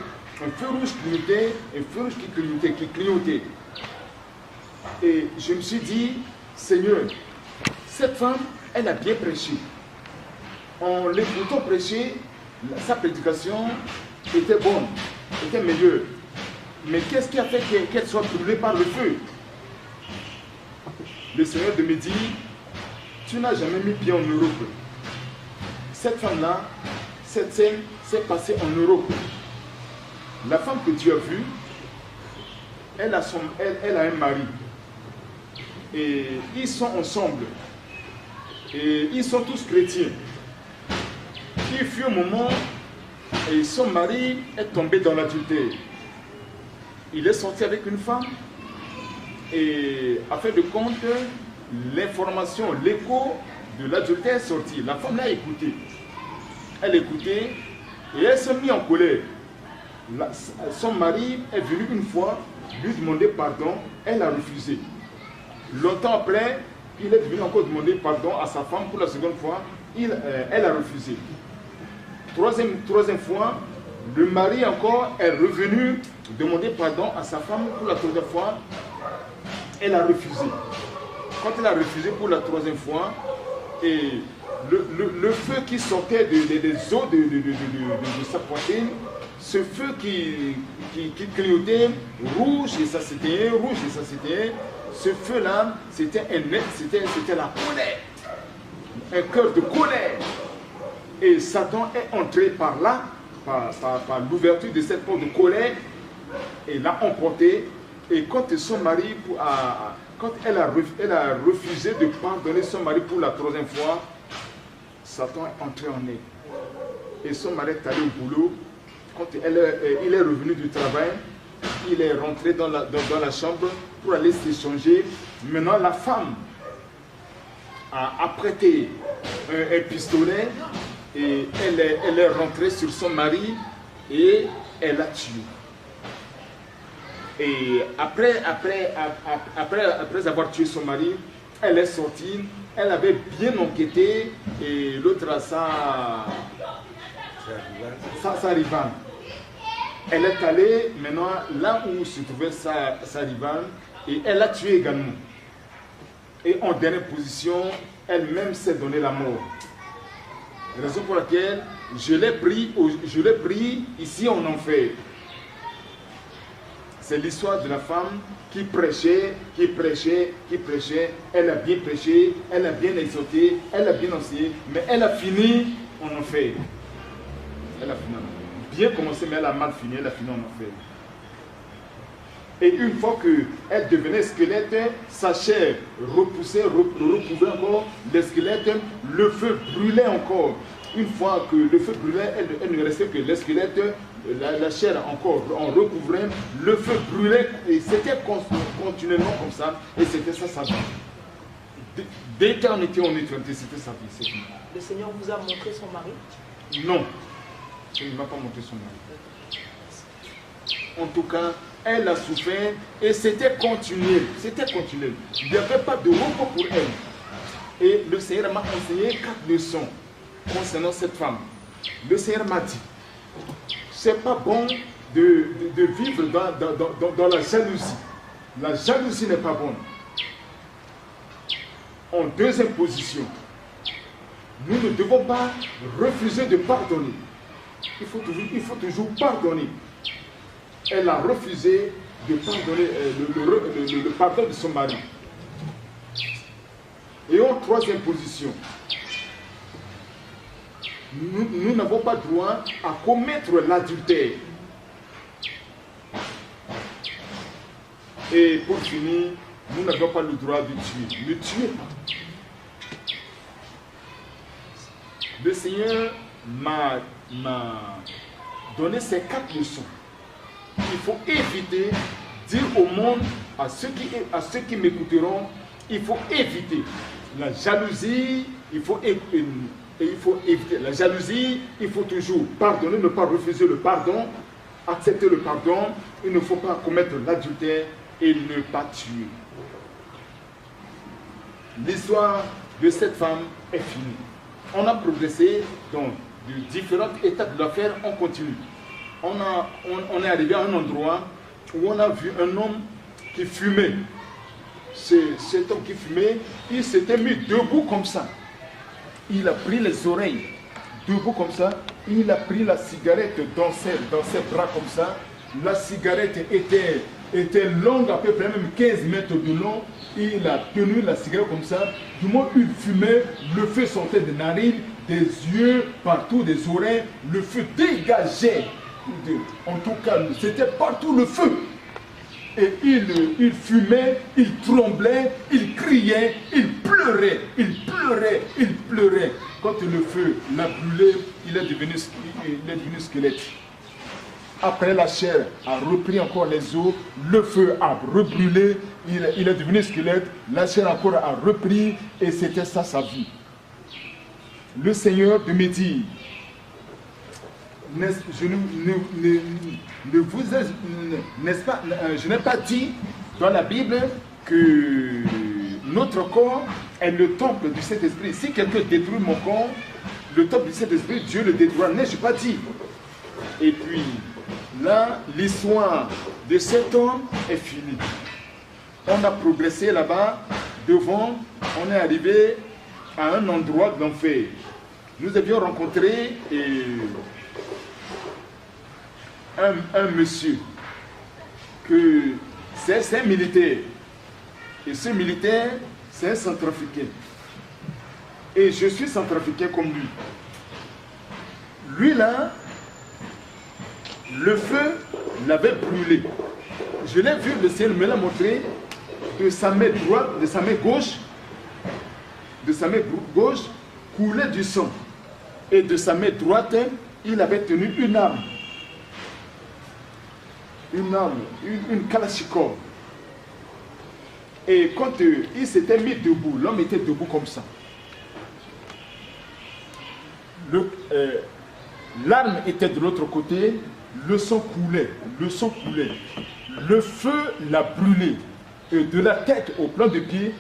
Speaker 3: Un feu rouge clignotait, un feu rouge qui clignotait. Et je me suis dit, Seigneur, cette femme, elle a bien prêché. En l'écoutant prêcher, sa prédication était bonne, était meilleure. Mais qu'est-ce qui a fait qu'elle soit brûlée par le feu? Le Seigneur me dit, tu n'as jamais mis pied en Europe. Cette femme-là, cette scène s'est passée en Europe. La femme que tu as vue, elle a un mari. Et ils sont ensemble. Et ils sont tous chrétiens. Il fut un moment, et son mari est tombé dans l'adultère. Il est sorti avec une femme. Et à fin de compte, l'information, l'écho de l'adultère est sorti. La femme l'a écouté. Elle écoutait et elle s'est mise en colère. Son mari est venu une fois lui demander pardon. Elle a refusé. Longtemps après, il est venu encore demander pardon à sa femme pour la seconde fois. Elle a refusé. Troisième fois, le mari encore est revenu demander pardon à sa femme pour la troisième fois. Elle a refusé. Quand elle a refusé pour la troisième fois, et le feu qui sortait des os de sa poitrine, ce feu qui clignotait rouge et ça s'éteignait, rouge et ça s'éteignait, ce feu-là, c'était la colère, un cœur de colère. Et Satan est entré par là, par l'ouverture de cette porte de colère, et l'a emporté. Et quand son mari, quand elle a refusé de pardonner son mari pour la troisième fois, Satan est entré en elle. Et son mari est allé au boulot. Quand il est revenu du travail, il est rentré dans la chambre pour aller s'échanger. Maintenant, la femme a prêté un pistolet et elle est rentrée sur son mari et elle l'a tué. Et après avoir tué son mari, elle est sortie, elle avait bien enquêté et l'autre a sa rivale. Elle est allée maintenant là où se trouvait sa rivale et elle l'a tué également. Et en dernière position, elle-même s'est donné la mort. Raison pour laquelle je l'ai pris ici en enfer. C'est l'histoire de la femme qui prêchait. Elle a bien prêché, elle a bien exhorté, elle a bien enseigné, mais elle a fini en enfer. Elle a fini en enfer. Bien commencé, mais elle a mal fini, elle a fini en enfer. Et une fois qu'elle devenait squelette, sa chair repoussait, recouvrait encore le squelette, le feu brûlait encore. Une fois que le feu brûlait, elle ne restait que le squelette, la chair encore en recouvrait, le feu brûlait, et c'était continuellement comme ça, et c'était ça sa vie. D'éternité en éternité, c'était sa vie.
Speaker 2: Le Seigneur vous a montré son mari?
Speaker 3: Non, il ne m'a pas montré son mari. En tout cas, elle a souffert et c'était continuel. C'était continuel. Il n'y avait pas de repos pour elle. Et le Seigneur m'a enseigné 4 leçons concernant cette femme. Le Seigneur m'a dit, c'est pas bon de vivre dans la jalousie. La jalousie n'est pas bonne. En deuxième position, nous ne devons pas refuser de pardonner. Il faut toujours pardonner. Elle a refusé de pardonner le pardon de son mari. Et en troisième position, nous n'avons pas droit à commettre l'adultère. Et pour finir, nous n'avons pas le droit de tuer. Ne tuez pas. Le Seigneur m'a donné ces 4 leçons. Il faut éviter, dire au monde, à ceux qui m'écouteront, il faut éviter la jalousie, il faut éviter la jalousie, il faut toujours pardonner, ne pas refuser le pardon, accepter le pardon, il ne faut pas commettre l'adultère et ne pas tuer. L'histoire de cette femme est finie. On a progressé dans de différentes étapes de l'affaire, on continue. On est arrivé à un endroit où on a vu un homme qui fumait. Cet homme qui fumait, il s'était mis debout comme ça. Il a pris les oreilles, debout comme ça. Il a pris la cigarette dans ses bras comme ça. La cigarette était longue, à peu près même 15 mètres de long. Il a tenu la cigarette comme ça. Du moment où il fumait, le feu sortait des narines, des yeux, partout, des oreilles. Le feu dégageait. En tout cas, c'était partout le feu. Et il fumait, il tremblait, il criait, il pleurait, il pleurait, il pleurait. Quand le feu l'a brûlé, il est devenu squelette. Après, la chair a repris encore les os, le feu a rebrûlé, il est devenu squelette, la chair encore a repris, et c'était ça sa vie. Le Seigneur de me dit, je n'ai pas dit dans la Bible que notre corps est le temple du Saint-Esprit. Si quelqu'un détruit mon corps, le temple du Saint-Esprit, Dieu le détruira. N'ai-je pas dit? Et puis, là, l'histoire de cet homme est finie. On a progressé là-bas, devant, on est arrivé à un endroit de l'enfer. Nous avions rencontré un monsieur, que c'est un militaire. Et ce militaire, c'est un centrafricain. Et je suis centrafricain comme lui. Lui là, le feu l'avait brûlé. Je l'ai vu, le ciel me l'a montré, de sa main droite, de sa main gauche, coulait du sang. Et de sa main droite, il avait tenu une arme. Une kalachnikov. Et quand il s'était mis debout, l'homme était debout comme ça. L'arme était de l'autre côté, le sang coulait, le feu l'a brûlé. Et de la tête au plan de pied,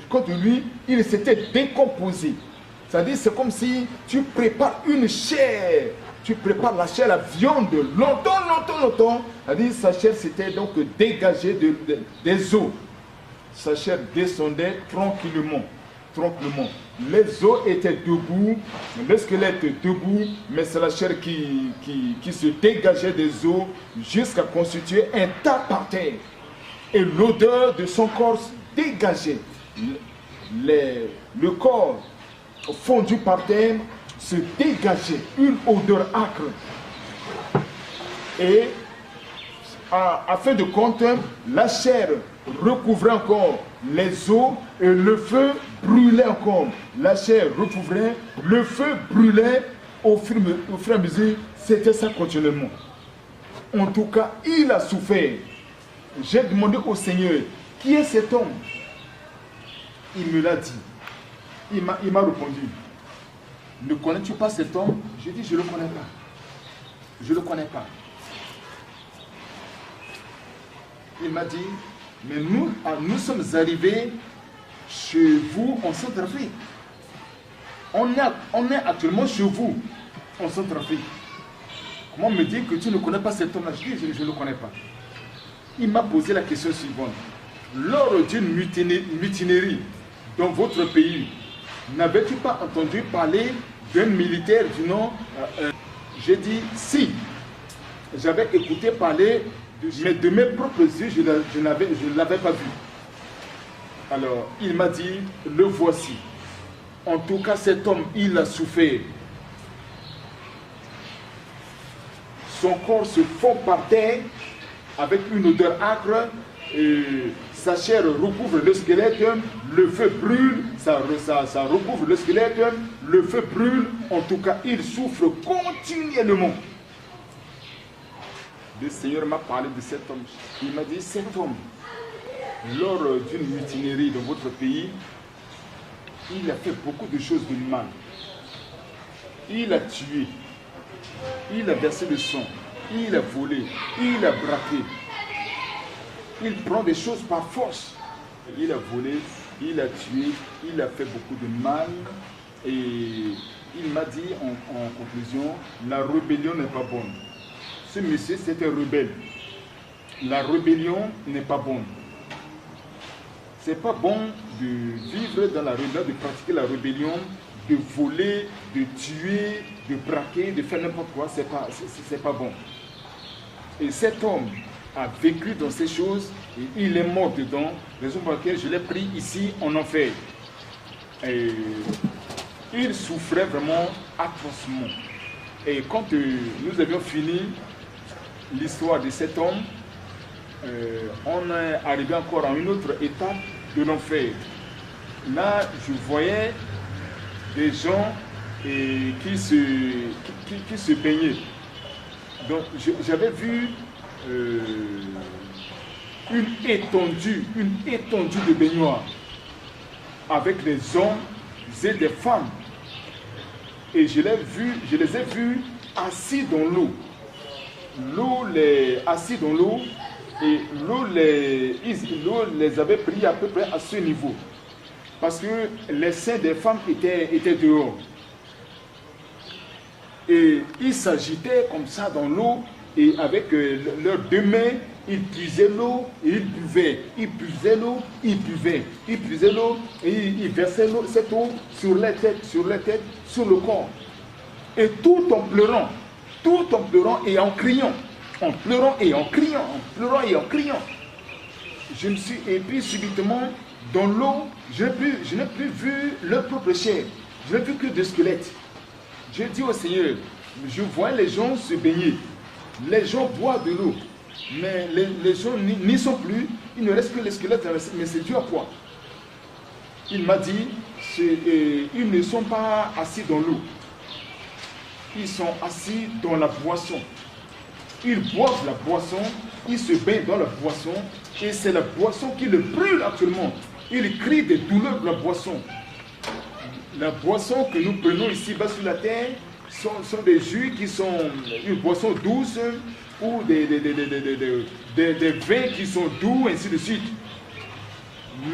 Speaker 3: contre lui, il s'était décomposé. C'est-à-dire, c'est comme si tu prépares une chair. Tu prépares la chair, la viande, longtemps. C'est-à-dire, sa chair s'était donc dégagée des os. Sa chair descendait tranquillement. Les os étaient debout, le squelette debout, mais c'est la chair qui se dégageait des os jusqu'à constituer un tas par terre. Et l'odeur de son corps se dégageait. Le corps fondu par terre se dégageait une odeur âcre. Et à fin de compte, la chair recouvrait encore les os et le feu brûlait encore. La chair recouvrait, le feu brûlait au fur et à mesure. C'était ça continuellement. En tout cas, il a souffert. J'ai demandé au Seigneur, qui est cet homme? Il me l'a dit. Il m'a répondu, ne connais-tu pas cet homme? J'ai dit, je ne le connais pas. Je ne le connais pas. Il m'a dit, mais nous sommes arrivés chez vous en Centrafrique. On est actuellement chez vous en Centrafrique. Comment me dire que tu ne connais pas cet homme-là? Je dis, je ne le connais pas. Il m'a posé la question suivante. Lors d'une mutinerie dans votre pays, n'avais-tu pas entendu parler d'un militaire du nom J'ai dit, si. J'avais écouté parler, mais de mes propres yeux, je ne l'avais pas vu. Alors, il m'a dit, le voici. En tout cas, cet homme, il a souffert. Son corps se fond par terre avec une odeur âcre. Et sa chair recouvre le squelette, le feu brûle, ça recouvre le squelette, le feu brûle. En tout cas, il souffre continuellement. Le Seigneur m'a parlé de cet homme. Il m'a dit, cet homme, lors d'une mutinerie dans votre pays, il a fait beaucoup de choses de mal. Il a tué, il a versé le sang, il a volé, il a braqué. Il prend des choses par force. Il a volé, il a tué, il a fait beaucoup de mal. Et il m'a dit en conclusion, la rébellion n'est pas bonne. Ce monsieur, c'était rebelle. La rébellion n'est pas bonne. C'est pas bon de vivre dans la rébellion, de pratiquer la rébellion, de voler, de tuer, de braquer, de faire n'importe quoi. C'est pas bon. Et cet homme a vécu dans ces choses et il est mort dedans, raison pour laquelle je l'ai pris ici en enfer. Et il souffrait vraiment atrocement. Et quand nous avions fini l'histoire de cet homme, on est arrivé encore à une autre étape de l'enfer. Là, je voyais des gens qui se baignaient. Donc, j'avais vu une étendue de baignoire avec des hommes et des femmes. Et je les ai vus assis dans l'eau. Assis dans l'eau, et l'eau les avait pris à peu près à ce niveau. Parce que les seins des femmes étaient dehors. Et ils s'agitaient comme ça dans l'eau, et avec leurs deux mains, ils puisaient l'eau et ils buvaient. Ils puisaient l'eau, ils buvaient. Ils puisaient l'eau et ils versaient cette eau sur les têtes, sur le corps. Et tout en pleurant et en criant. En pleurant et en criant, en pleurant et en criant. Et puis subitement, dans l'eau, je n'ai plus vu leur propre chair. Je n'ai vu que des squelettes. J'ai dit au Seigneur, je vois les gens se baigner. Les gens boivent de l'eau. Mais les gens n'y sont plus. Il ne reste que les squelettes. Mais c'est dû à quoi? Il m'a dit, ils ne sont pas assis dans l'eau. Ils sont assis dans la boisson. Ils boivent la boisson, ils se baignent dans la boisson, et c'est la boisson qui le brûle actuellement. Ils crient des douleurs de la boisson. La boisson que nous prenons ici-bas sur la terre sont des jus qui sont une boisson douce ou des vins qui sont doux, ainsi de suite.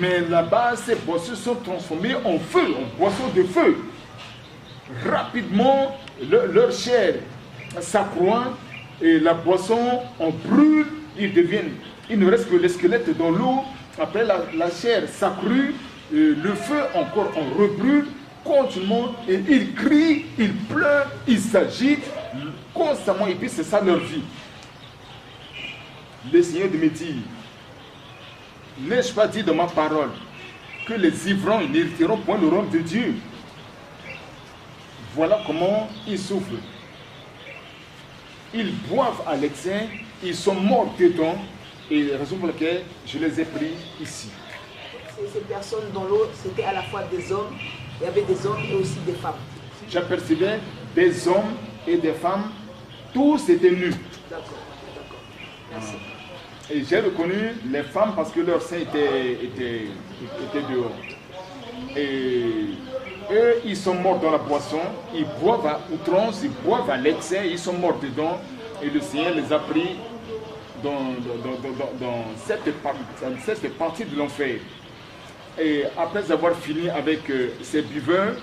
Speaker 3: Mais là-bas, ces boissons sont transformées en feu, en boissons de feu. Rapidement, leur chair s'accroît et la boisson en brûle, il ne reste que les squelettes dans l'eau. Après la chair s'accrue, le feu encore en rebrûle continuellement et ils crient, ils pleurent, ils s'agitent constamment et puis c'est ça leur vie. Le Seigneur de me dit, n'ai-je pas dit dans ma parole que les ivrognes n'hériteront point le royaume de Dieu? Voilà comment ils souffrent. Ils boivent à l'excès ils sont morts dedans, et la raison pour laquelle je les ai pris ici.
Speaker 2: Ces personnes dans l'eau, c'était à la fois des hommes, il y avait des hommes et aussi des femmes.
Speaker 3: J'apercevais des hommes et des femmes, tous étaient nus.
Speaker 2: D'accord, merci.
Speaker 3: Et j'ai reconnu les femmes parce que leurs seins étaient dehors. Et eux, ils sont morts dans la boisson, ils boivent à outrance, ils boivent à l'excès, ils sont morts dedans. Et le Seigneur les a pris dans cette partie de l'enfer. Et après avoir fini avec ces buveurs,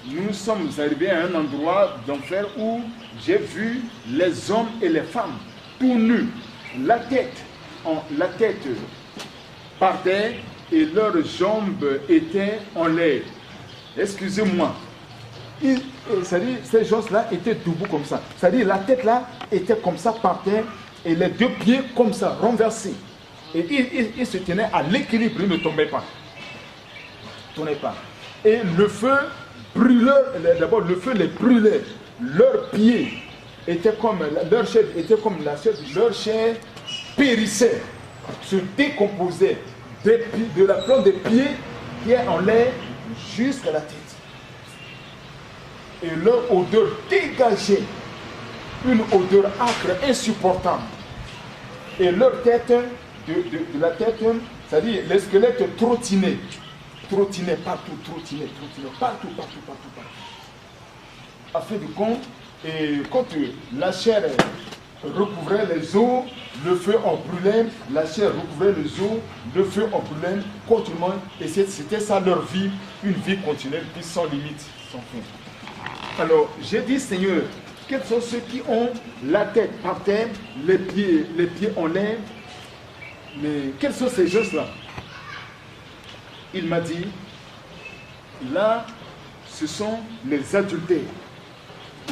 Speaker 3: nous sommes arrivés à un endroit d'enfer où j'ai vu les hommes et les femmes tout nus, la tête par terre et leurs jambes étaient en l'air. Excusez-moi. C'est-à-dire, ces gens-là étaient debout comme ça. C'est-à-dire, la tête là était comme ça par terre et les deux pieds comme ça, renversés. Et ils se tenaient à l'équilibre, ils ne tombaient pas. Et le feu brûlait, d'abord le feu les brûlait. Leurs pieds étaient comme, leur chair était comme la chair, leur chair périssait, se décomposait de la plante des pieds qui est en l'air jusqu'à la tête. Et leur odeur dégageait une odeur âcre, insupportable. Et leur tête, de la tête, c'est-à-dire les squelettes trottinaient partout, partout. À fait du compte, et quand la chair recouvrait les os, le feu en brûlait, la chair recouvrait les os, le feu en brûlait continuellement, et c'était ça leur vie, une vie continuelle, puis sans limite, sans fin. Alors, j'ai dit, Seigneur, quels sont ceux qui ont la tête par terre, les pieds en l'air, mais quels sont ces gens-là? Il m'a dit, là, ce sont les adultères,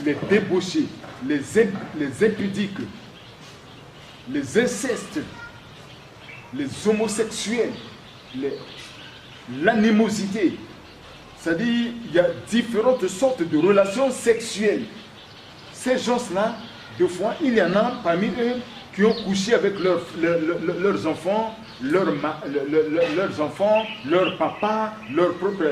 Speaker 3: les débauchés, les impudiques, les incestes, les homosexuels, l'animosité. C'est-à-dire, il y a différentes sortes de relations sexuelles. Ces gens-là, deux fois, il y en a parmi eux qui ont couché avec leurs enfants, leurs enfants, leurs papas,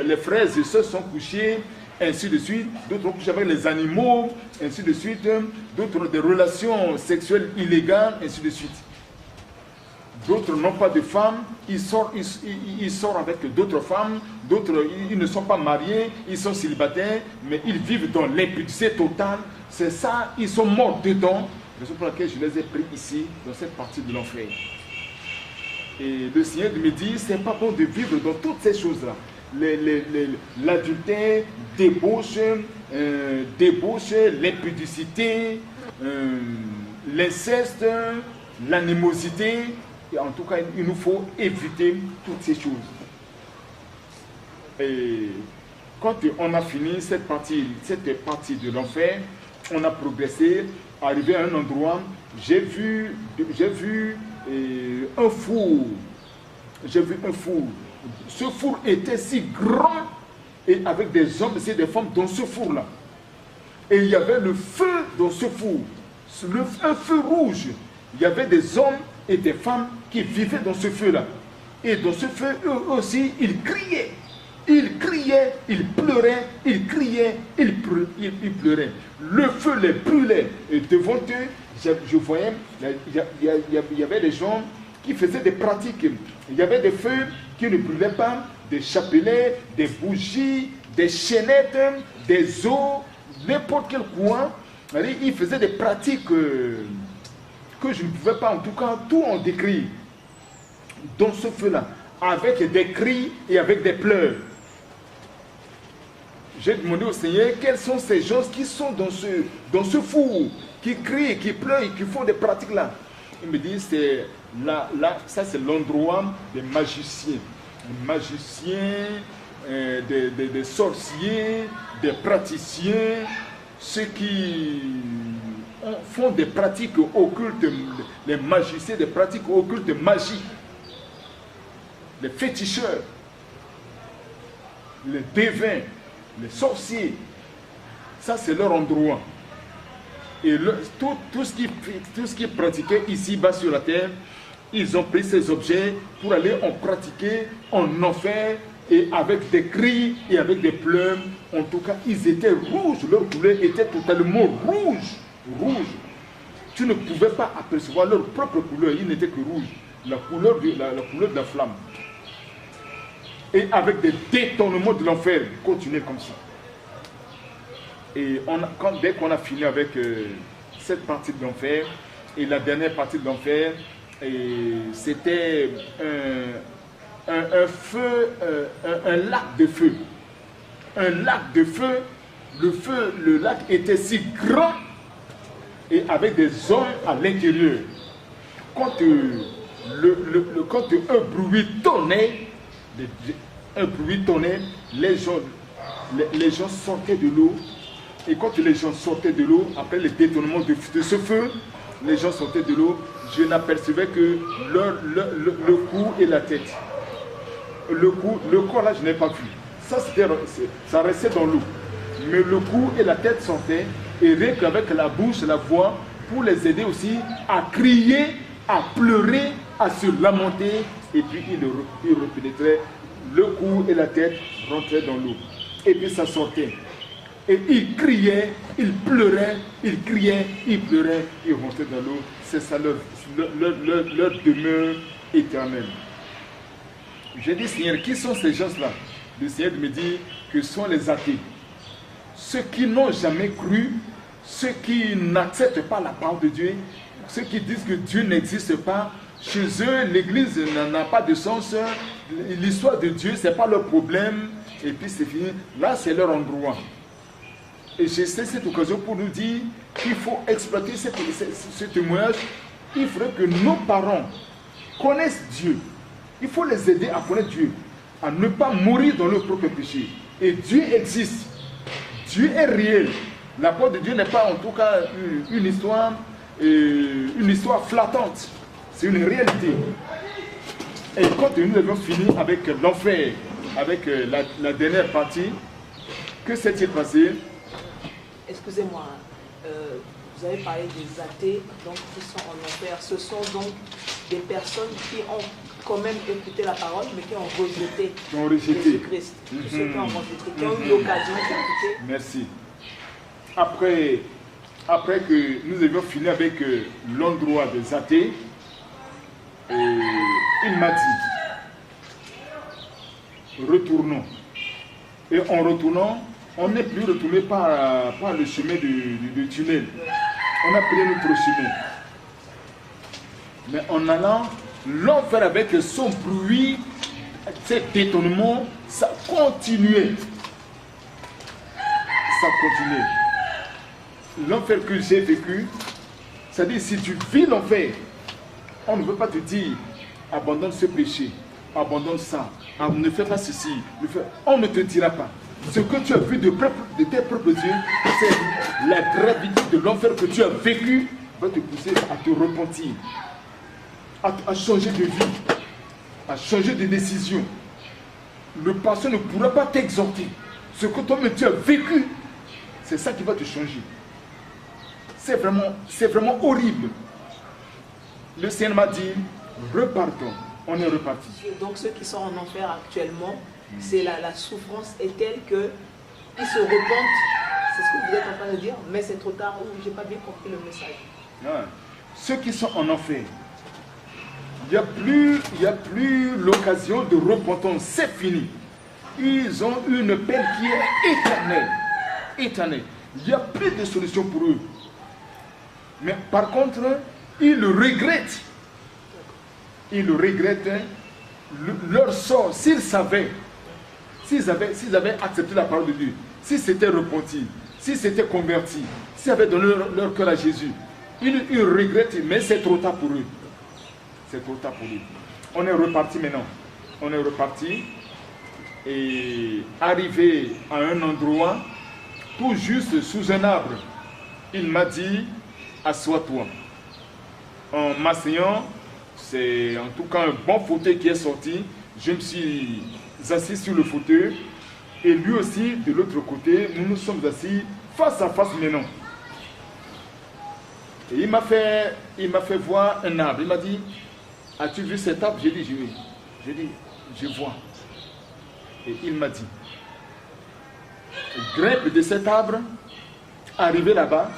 Speaker 3: les frères et sœurs sont couchés, ainsi de suite. D'autres ont couché avec les animaux, ainsi de suite. D'autres des relations sexuelles illégales, ainsi de suite. D'autres n'ont pas de femmes, ils sortent avec d'autres femmes, d'autres ils ne sont pas mariés, ils sont célibataires, mais ils vivent dans l'impudicité totale. C'est ça, ils sont morts dedans. C'est pour laquelle je les ai pris ici, dans cette partie de l'enfer. Et le Seigneur me dit, c'est pas bon de vivre dans toutes ces choses-là. L'adultère, débauche, l'impudicité, l'inceste, l'animosité. Et en tout cas, il nous faut éviter toutes ces choses. Et quand on a fini cette partie de l'enfer, on a progressé, arrivé à un endroit, j'ai vu un four. J'ai vu un four. Ce four était si grand et avec des hommes et des femmes dans ce four-là. Et il y avait le feu dans ce four, un feu rouge. Il y avait des hommes et des femmes qui vivaient dans ce feu-là. Et dans ce feu, eux aussi, ils criaient. Ils criaient, ils pleuraient, ils criaient, ils pleuraient. Le feu les brûlait. Et devant eux, je voyais, il y avait des gens qui faisaient des pratiques. Il y avait des feux qui ne brûlaient pas, des chapelets, des bougies, des chaînettes, des os, n'importe quel coin. Ils faisaient des pratiques que je ne pouvais pas, en tout cas, tout en décrire. Dans ce feu-là, avec des cris et avec des pleurs. J'ai demandé au Seigneur quels sont ces gens qui sont dans ce four, qui crient, qui pleurent et qui font des pratiques là. Il me dit, c'est là, ça c'est l'endroit des magiciens. Des magiciens, des sorciers, des praticiens, ceux qui font des pratiques occultes, les magiciens, des pratiques occultes magiques, les féticheurs, les devins, les sorciers. Ça c'est leur endroit. Et tout ce qui est pratiqué ici-bas sur la terre, ils ont pris ces objets pour aller en pratiquer en enfer, et avec des cris et avec des pleurs. En tout cas, ils étaient rouges, leur couleur était totalement rouge. Tu ne pouvais pas apercevoir leur propre couleur, ils n'étaient que rouges, la couleur de la flamme. Et avec des détournements de l'enfer, continuer comme ça. Et dès qu'on a fini avec cette partie de l'enfer, et la dernière partie de l'enfer, c'était un feu, un lac de feu. Un lac de feu, le lac était si grand et avec des hommes à l'intérieur. Quand un bruit tonnait, les gens sortaient de l'eau. Et quand les gens sortaient de l'eau, après le détournement de ce feu, les gens sortaient de l'eau, je n'apercevais que le cou et la tête. Le corps là, je n'ai pas vu. Ça restait dans l'eau. Mais le cou et la tête sortaient, et rien qu'avec la bouche, la voix, pour les aider aussi à crier, à pleurer, à se lamenter, et puis ils repénétraient, le cou et la tête rentraient dans l'eau. Et puis ça sortait. Et ils criaient, ils pleuraient, ils criaient, ils pleuraient, ils rentraient dans l'eau. C'est ça leur demeure éternelle. J'ai dit, Seigneur, qui sont ces gens-là? Le Seigneur me dit que ce sont les athées. Ceux qui n'ont jamais cru, ceux qui n'acceptent pas la parole de Dieu, ceux qui disent que Dieu n'existe pas. Chez eux, l'église n'a pas de sens. L'histoire de Dieu, ce n'est pas leur problème. Et puis c'est fini. Là, c'est leur endroit. Et j'ai cette occasion pour nous dire qu'il faut exploiter ce témoignage. Il faudrait que nos parents connaissent Dieu. Il faut les aider à connaître Dieu, à ne pas mourir dans leur propre péché. Et Dieu existe. Dieu est réel. La parole de Dieu n'est pas en tout cas une histoire flattante. C'est une réalité. Et quand nous avons fini avec l'enfer, avec la dernière partie, que s'est-il passé?
Speaker 2: Excusez-moi, vous avez parlé des athées donc, qui sont en enfer. Ce sont donc des personnes qui ont quand même écouté la parole, mais qui ont rejeté Jésus-Christ. Tous ceux qui ont rejeté, qui ont eu l'occasion d'écouter.
Speaker 3: Merci. Après que nous avions fini avec l'endroit des athées, il m'a dit, retournons. Et en retournant, on n'est plus retourné par le chemin du tunnel. On a pris notre chemin. Mais en allant, l'enfer avec son bruit, ses détournements, ça continuait. Ça continuait. L'enfer que j'ai vécu, c'est-à-dire si tu vis l'enfer, on ne veut pas te dire abandonne ce péché, abandonne ça, ne fais pas ceci, on ne te dira pas. Ce que tu as vu de tes propres yeux, c'est la gravité de l'enfer que tu as vécu, va te pousser à te repentir, à changer de vie, à changer de décision. Le pasteur ne pourra pas t'exhorter. Ce que toi-même tu as vécu, c'est ça qui va te changer. C'est vraiment horrible. Le Seigneur m'a dit, repartons. On est reparti.
Speaker 2: Donc ceux qui sont en enfer actuellement, c'est la souffrance est telle qu'ils se repentent. C'est ce que vous êtes en train de dire, mais c'est trop tard ou je n'ai pas bien compris le message.
Speaker 3: Non. Ceux qui sont en enfer, il n'y a plus l'occasion de repentance, c'est fini. Ils ont une peine qui est éternelle. Éternelle. Il n'y a plus de solution pour eux. Mais par contre, ils le regrettent. Ils le regrettent. Leur sort, s'ils avaient accepté la parole de Dieu, s'ils s'étaient repentis, s'ils s'étaient convertis, s'ils avaient donné leur cœur à Jésus, ils regrettent, mais c'est trop tard pour eux. C'est trop tard pour eux. On est reparti maintenant. On est reparti et arrivé à un endroit, tout juste sous un arbre, il m'a dit, assois-toi. En m'asseyant, c'est en tout cas un bon fauteuil qui est sorti. Je me suis assis sur le fauteuil et lui aussi de l'autre côté, nous nous sommes assis face à face maintenant. Et il m'a fait voir un arbre. Il m'a dit, as-tu vu cet arbre? J'ai dit, oui. J'ai dit, je vois. Et il m'a dit, grimpe de cet arbre, arrivé là-bas,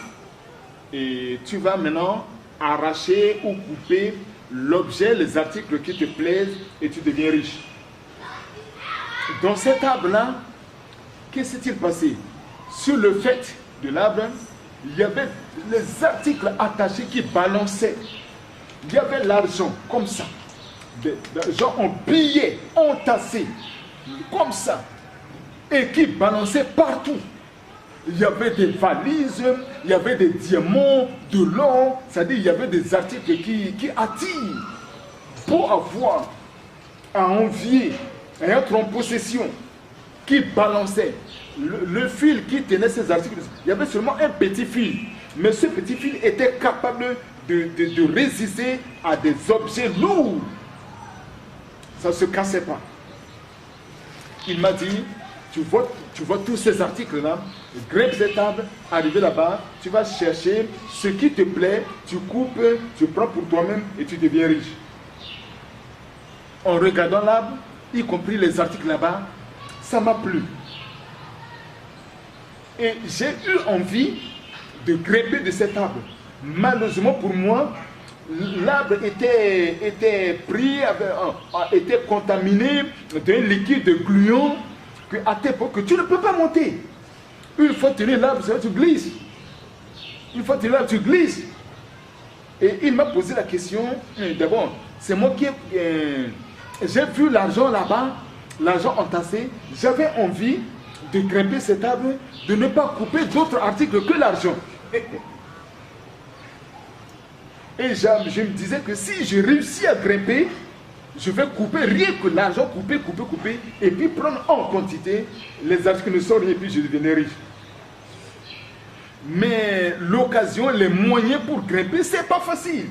Speaker 3: et tu vas maintenant arracher ou couper l'objet, les articles qui te plaisent, et tu deviens riche. Dans cet arbre-là, qu'est-ce qui s'est passé? Sur le fait de l'arbre, il y avait les articles attachés qui balançaient. Il y avait l'argent, comme ça. Genre en billets, entassés, comme ça. Et qui balançaient partout. Il y avait des valises, il y avait des diamants, de l'or. C'est-à-dire il y avait des articles qui attirent. Pour avoir à envier, à être en possession, qui balançaient. Le fil qui tenait ces articles, il y avait seulement un petit fil. Mais ce petit fil était capable de résister à des objets lourds. Ça ne se cassait pas. Il m'a dit, tu vois tous ces articles-là, grimpe cet arbre, arrivé là-bas, tu vas chercher ce qui te plaît, tu coupes, tu prends pour toi-même et tu deviens riche. En regardant l'arbre, y compris les articles là-bas, ça m'a plu. Et j'ai eu envie de grimper de cet arbre. Malheureusement pour moi, l'arbre était pris, était contaminé d'un liquide gluant à tel point que tu ne peux pas monter. Une fois tenir l'arbre, tu glisses. Une fois tenir l'arbre, tu glisses. Et il m'a posé la question, d'abord, c'est moi qui j'ai vu l'argent là-bas, l'argent entassé, j'avais envie de grimper cet arbre, de ne pas couper d'autres articles que l'argent. Et je me disais que si je réussis à grimper, je vais couper rien que l'argent, couper, et puis prendre en quantité les articles ne sont rien, et puis je devenais riche. Mais l'occasion, les moyens pour grimper, c'est pas facile.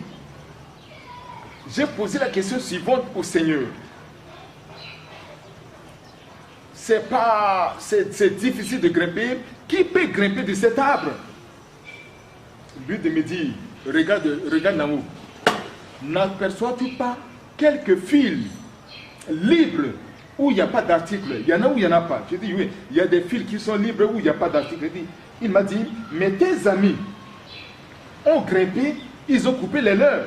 Speaker 3: J'ai posé la question suivante au Seigneur. C'est difficile de grimper. Qui peut grimper de cet arbre? Lui de me dire, regarde là-haut. N'aperçois-tu pas quelques fils libres où il n'y a pas d'article? Il y en a où il n'y en a pas. Je dis oui, il y a des fils qui sont libres où il n'y a pas d'article. Il m'a dit, mais tes amis ont grimpé, ils ont coupé les leurs.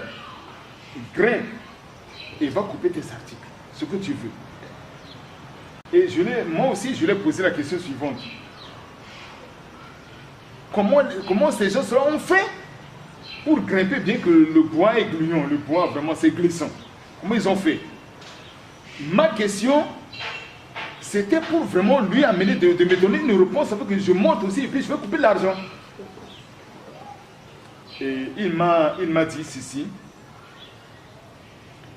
Speaker 3: Grimpe et va couper tes articles, ce que tu veux. Et moi aussi, je lui ai posé la question suivante. Comment ces gens ont fait pour grimper, bien que le bois est gluant, le bois vraiment c'est glissant? Comment ils ont fait? Ma question, c'était pour vraiment lui amener de me donner une réponse afin que je monte aussi et puis je vais couper l'argent. Et il m'a dit ceci.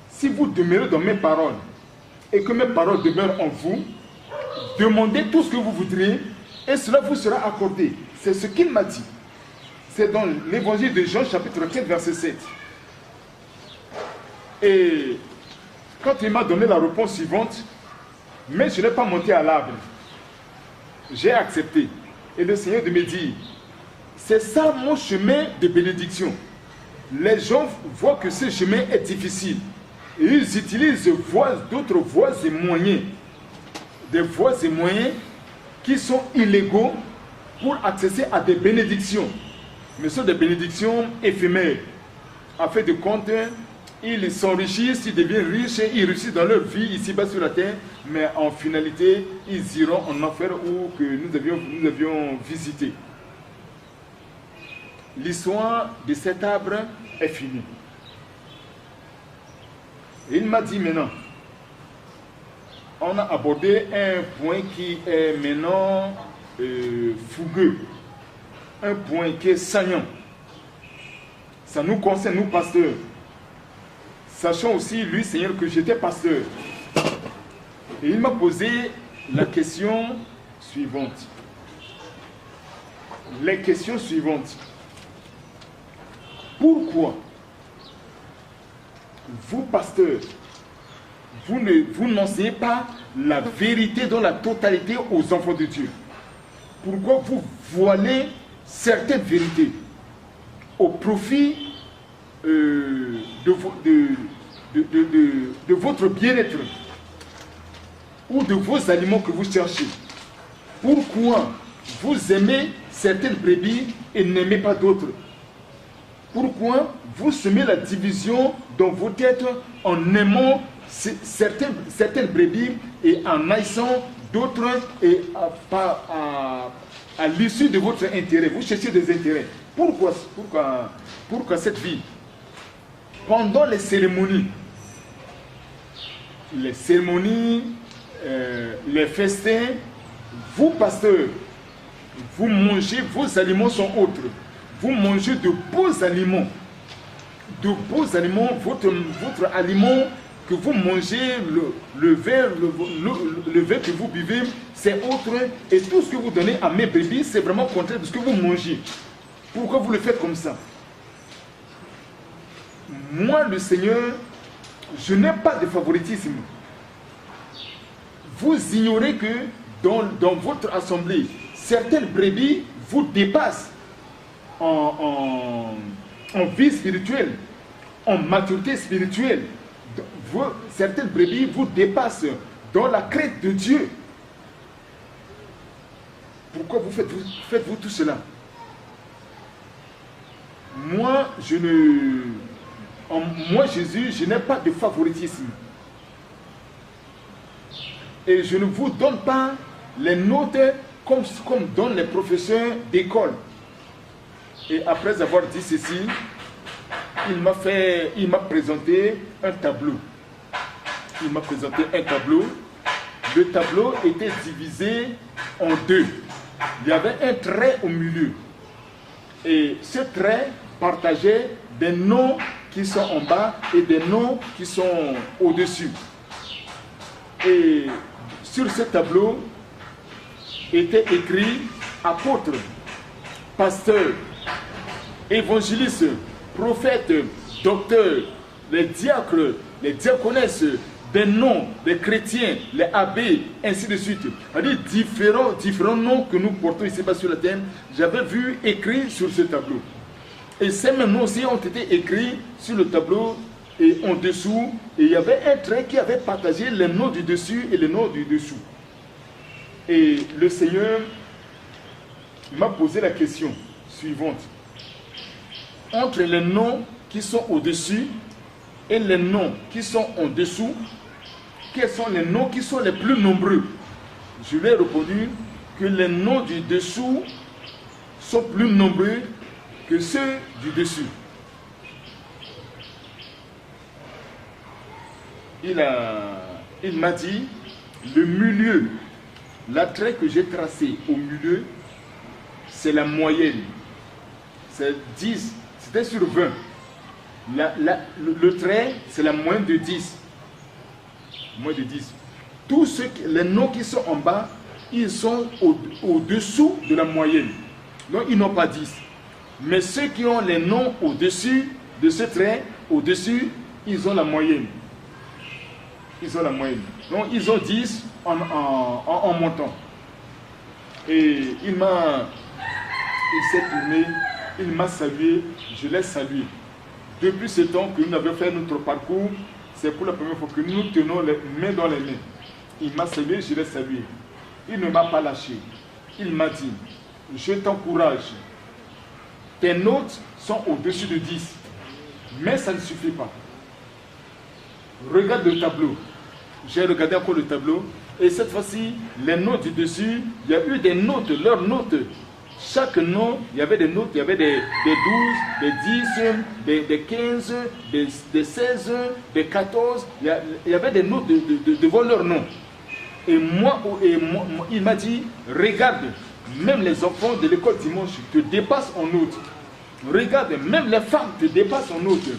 Speaker 3: Si vous demeurez dans mes paroles et que mes paroles demeurent en vous, demandez tout ce que vous voudrez et cela vous sera accordé. C'est ce qu'il m'a dit. C'est dans l'évangile de Jean chapitre 4 verset 7. Et quand il m'a donné la réponse suivante, mais je n'ai pas monté à l'arbre, j'ai accepté. Et le Seigneur de me dire, c'est ça mon chemin de bénédiction. Les gens voient que ce chemin est difficile. Et ils utilisent d'autres voies et moyens. Des voies et moyens qui sont illégaux pour accéder à des bénédictions. Mais ce sont des bénédictions éphémères. En fait de compte, ils s'enrichissent, ils deviennent riches, ils réussissent dans leur vie ici-bas sur la terre, mais en finalité, ils iront en enfer où que nous avions visité. L'histoire de cet arbre est finie. Et il m'a dit maintenant, on a abordé un point qui est maintenant fougueux, un point qui est saillant. Ça nous concerne, nous pasteurs. Sachant aussi, lui, Seigneur, que j'étais pasteur. Et il m'a posé la question suivante. Les questions suivantes. Pourquoi vous, pasteurs, vous n'enseignez pas la vérité dans la totalité aux enfants de Dieu? Pourquoi vous voilez certaines vérités au profit de votre bien-être ou de vos aliments que vous cherchez. Pourquoi vous aimez certaines brebis et n'aimez pas d'autres? Pourquoi vous semez la division dans vos têtes en aimant certaines brebis et en haïssant d'autres et à l'issue de votre intérêt? Vous cherchez des intérêts. Pourquoi cette vie? Pendant les cérémonies, les festins, vous, pasteurs, vous mangez, vos aliments sont autres. Vous mangez de beaux aliments. De beaux aliments, votre aliment que vous mangez, le verre que vous buvez, c'est autre. Et tout ce que vous donnez à mes bébés, c'est vraiment contraire de ce que vous mangez. Pourquoi vous le faites comme ça? Moi, le Seigneur, je n'ai pas de favoritisme. Vous ignorez que dans votre assemblée, certaines brebis vous dépassent en vie spirituelle, en maturité spirituelle. Certaines brebis vous dépassent dans la crainte de Dieu. Pourquoi faites-vous tout cela? Moi, Jésus, je n'ai pas de favoritisme. Et je ne vous donne pas les notes comme donnent les professeurs d'école. Et après avoir dit ceci, il m'a présenté un tableau. Le tableau était divisé en deux. Il y avait un trait au milieu. Et ce trait partageait des noms qui sont en bas et des noms qui sont au-dessus. Et sur ce tableau était écrit apôtre, pasteur, évangéliste, prophète, docteur, les diacres, les diaconesses, des noms des chrétiens, les abbés, ainsi de suite. C'est-à-dire différents noms que nous portons ici-bas sur la terre, j'avais vu écrits sur ce tableau. Et ces mêmes noms aussi ont été écrits sur le tableau et en dessous. Et il y avait un trait qui avait partagé les noms du dessus et les noms du dessous. Et le Seigneur m'a posé la question suivante. Entre les noms qui sont au-dessus et les noms qui sont en dessous, quels sont les noms qui sont les plus nombreux? Je lui ai répondu que les noms du dessous sont plus nombreux que ceux du dessus. Il m'a dit, le milieu, l'attrait que j'ai tracé au milieu, c'est la moyenne. C'est 10, c'était sur 20. Le trait, c'est la moyenne de 10. Moins de 10. Tous les noms qui sont en bas, ils sont au-dessous de la moyenne. Donc, ils n'ont pas 10. Mais ceux qui ont les noms au-dessus de ce trait, au-dessus, ils ont la moyenne. Ils ont la moyenne. Donc, ils ont 10 en montant. Et il s'est tourné, il m'a salué, je l'ai salué. Depuis ce temps que nous avons fait notre parcours, c'est pour la première fois que nous tenons les mains dans les mains. Il m'a salué, je l'ai salué. Il ne m'a pas lâché. Il m'a dit, je t'encourage. Tes notes sont au-dessus de 10. Mais ça ne suffit pas. Regarde le tableau. J'ai regardé encore le tableau. Et cette fois-ci, les notes du dessus, il y a eu des notes, leurs notes. Chaque nom, il y avait des notes, il y avait des 12, des 10, des 15, des 16, des 14. Il y avait des notes devant leur nom. Et moi, il m'a dit, regarde, même les enfants de l'école dimanche te dépassent en notes. Regarde, même les femmes te dépassent en notes.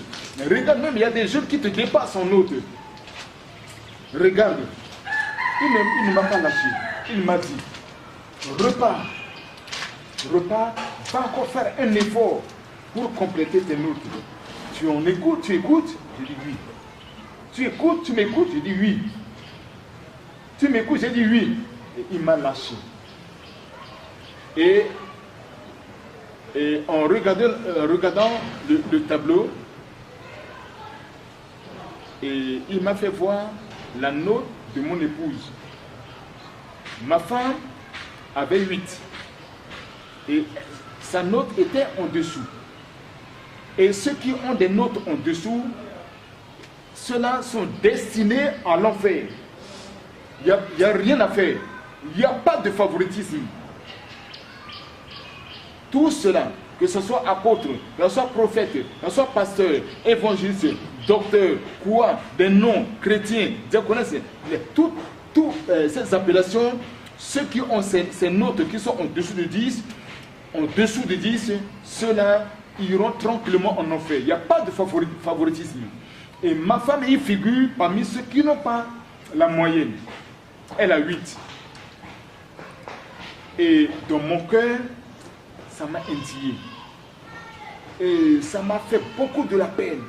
Speaker 3: Regarde, même il y a des jeunes qui te dépassent en notes. Regarde. Il ne m'a pas lâché. Il m'a dit, repars, va encore faire un effort pour compléter tes notes. Tu en écoutes, tu écoutes? J'ai dit oui. Tu écoutes, tu m'écoutes? J'ai dit oui. Tu m'écoutes? J'ai dit oui. Et il m'a lâché. Et Et en regardant le tableau, et il m'a fait voir la note de mon épouse. Ma femme avait 8. Et sa note était en dessous. Et ceux qui ont des notes en dessous, ceux-là sont destinés à l'enfer. Il n'y a rien à faire. Il n'y a pas de favoritisme. Tout cela, que ce soit apôtre, que ce soit prophète, que ce soit pasteur, évangéliste, docteur, quoi, des noms, chrétiens, diaconesse, toutes ces appellations, ceux qui ont ces notes qui sont en dessous de 10, ceux-là iront tranquillement en enfer. Il n'y a pas de favoritisme. Et ma femme y figure parmi ceux qui n'ont pas la moyenne. Elle a 8. Et dans mon cœur, ça m'a indigné. Et ça m'a fait beaucoup de la peine.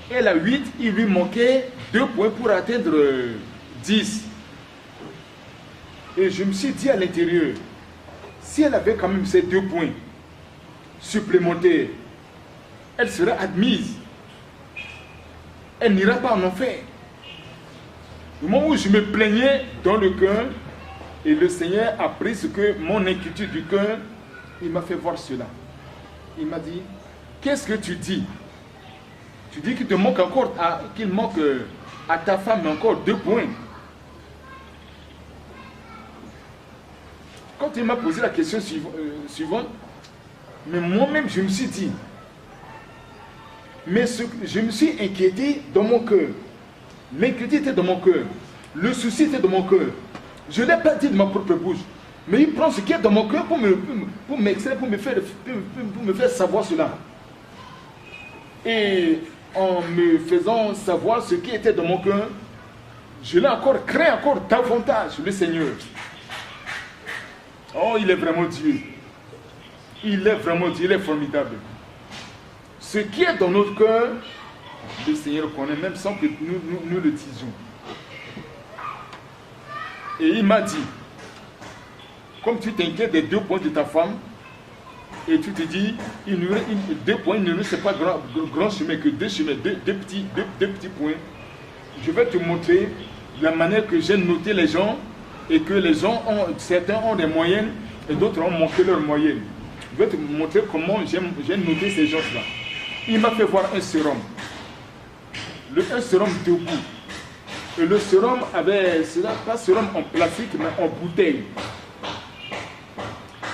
Speaker 3: Elle a 8, il lui manquait 2 points pour atteindre 10. Et je me suis dit à l'intérieur, si elle avait quand même ces 2 points supplémentaires, elle serait admise. Elle n'ira pas en enfer. Au moment où je me plaignais dans le cœur, et le Seigneur a pris ce que mon inquiétude du cœur, il m'a fait voir cela. Il m'a dit, qu'est-ce que tu dis? Tu dis qu'il te manque encore, qu'il manque à ta femme encore 2 points. Quand il m'a posé la question suivante, mais moi-même je me suis dit, mais je me suis inquiété dans mon cœur. L'inquiétude était dans mon cœur. Le souci était dans mon cœur. Je ne l'ai pas dit de ma propre bouche. Mais il prend ce qui est dans mon cœur pour m'extraire, pour me faire savoir cela. Et en me faisant savoir ce qui était dans mon cœur, je l'ai encore craint encore davantage, le Seigneur. Oh, il est vraiment Dieu. Il est vraiment Dieu, il est formidable. Ce qui est dans notre cœur, le Seigneur connaît, même sans que nous le disions. Et il m'a dit, comme tu t'inquiètes des 2 points de ta femme, et tu te dis, 2 points, il ne reste pas grand chemin, que 2 chemins, deux petits points. Je vais te montrer la manière que j'ai noté les gens, et que les gens certains ont des moyennes, et d'autres ont manqué leurs moyennes. Je vais te montrer comment j'ai noté ces gens-là. Il m'a fait voir un sérum. Un sérum debout. Et le sérum avait, pas sérum en plastique, mais en bouteille.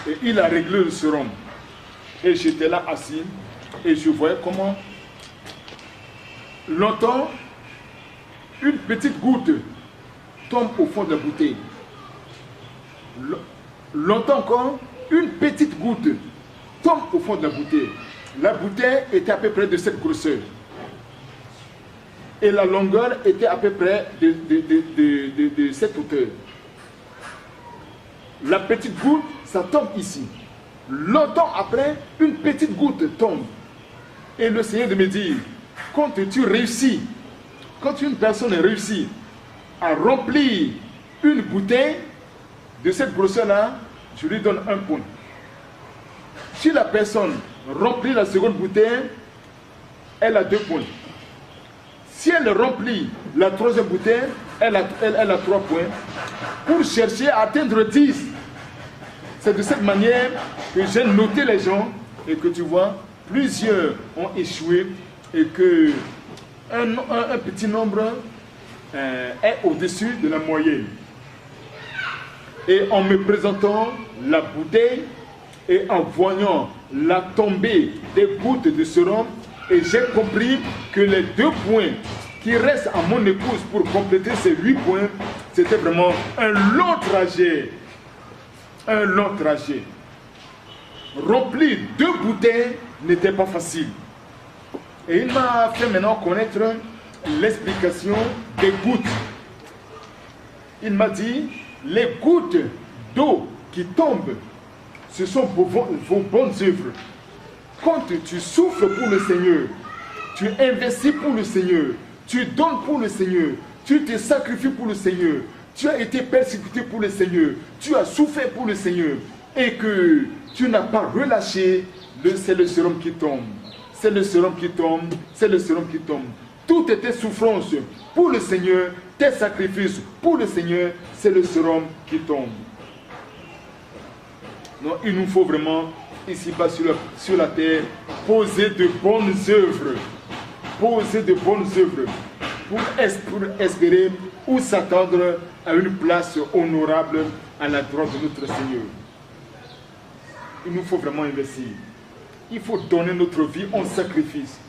Speaker 3: Et il a réglé le sérum. Et j'étais là assis, et je voyais comment, longtemps, une petite goutte tombe au fond de la bouteille. Longtemps encore, une petite goutte tombe au fond de la bouteille. La bouteille était à peu près de cette grosseur. Et la longueur était à peu près de cette hauteur. La petite goutte, ça tombe ici. Longtemps après, une petite goutte tombe. Et le Seigneur de me dire, quand tu réussis, quand une personne réussit à remplir une bouteille de cette grosseur-là, je lui donne 1 point. Si la personne remplit la seconde bouteille, elle a 2 points. Si elle remplit la 3e bouteille, elle a 3 points. Pour chercher à atteindre 10. C'est de cette manière que j'ai noté les gens et que tu vois, plusieurs ont échoué et que un petit nombre est au-dessus de la moyenne. Et en me présentant la bouteille et en voyant la tombée des gouttes de sérum, et j'ai compris que les 2 points qui restent à mon épouse pour compléter ces 8 points, c'était vraiment un long trajet. Un long trajet. Remplir 2 bouteilles n'était pas facile. Et il m'a fait maintenant connaître l'explication des gouttes. Il m'a dit, les gouttes d'eau qui tombent, ce sont vos bonnes œuvres. Quand tu souffres pour le Seigneur, tu investis pour le Seigneur, tu donnes pour le Seigneur, tu te sacrifies pour le Seigneur, tu as été persécuté pour le Seigneur, tu as souffert pour le Seigneur, et que tu n'as pas relâché, c'est le sérum qui tombe. C'est le sérum qui tombe, c'est le sérum qui tombe. Toutes tes souffrances pour le Seigneur, tes sacrifices pour le Seigneur, c'est le sérum qui tombe. Donc il nous faut vraiment, ici-bas sur la terre, poser de bonnes œuvres. Poser de bonnes œuvres pour espérer ou s'attendre à une place honorable à la droite de notre Seigneur. Il nous faut vraiment investir. Il faut donner notre vie en sacrifice.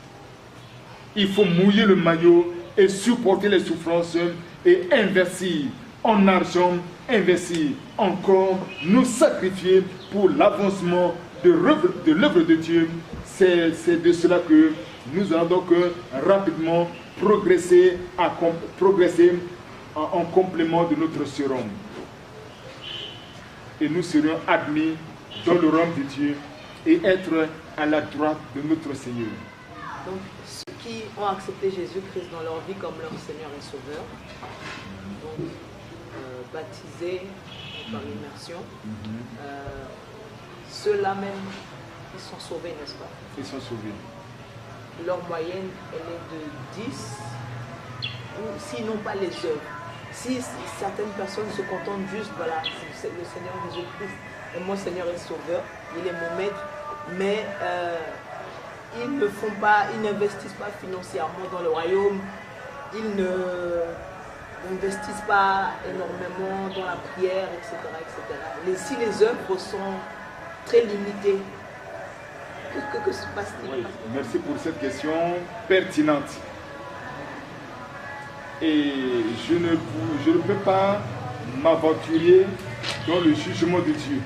Speaker 3: Il faut mouiller le maillot et supporter les souffrances et investir en argent, investir encore, nous sacrifier pour l'avancement de l'œuvre de Dieu. C'est de cela que nous allons donc rapidement progresser en complément de notre sérum. Et nous serons admis dans le royaume de Dieu et être à la droite de notre Seigneur.
Speaker 2: Donc, ceux qui ont accepté Jésus-Christ dans leur vie comme leur Seigneur et Sauveur, donc baptisés par l'immersion, ceux-là même, ils sont sauvés, n'est-ce pas?
Speaker 3: Ils sont sauvés.
Speaker 2: Leur moyenne, elle est de 10, ou sinon pas les œuvres. Si certaines personnes se contentent juste, voilà, c'est le Seigneur Jésus-Christ est mon Seigneur et Sauveur, il est mon maître, mais ils ne font pas, ils n'investissent pas financièrement dans le royaume, ils n'investissent pas énormément dans la prière, etc. etc. Si les œuvres sont très limitées, que se passe-t-il?
Speaker 3: Oui, merci pour cette question pertinente. Et je ne peux pas m'aventurer dans le jugement de Dieu.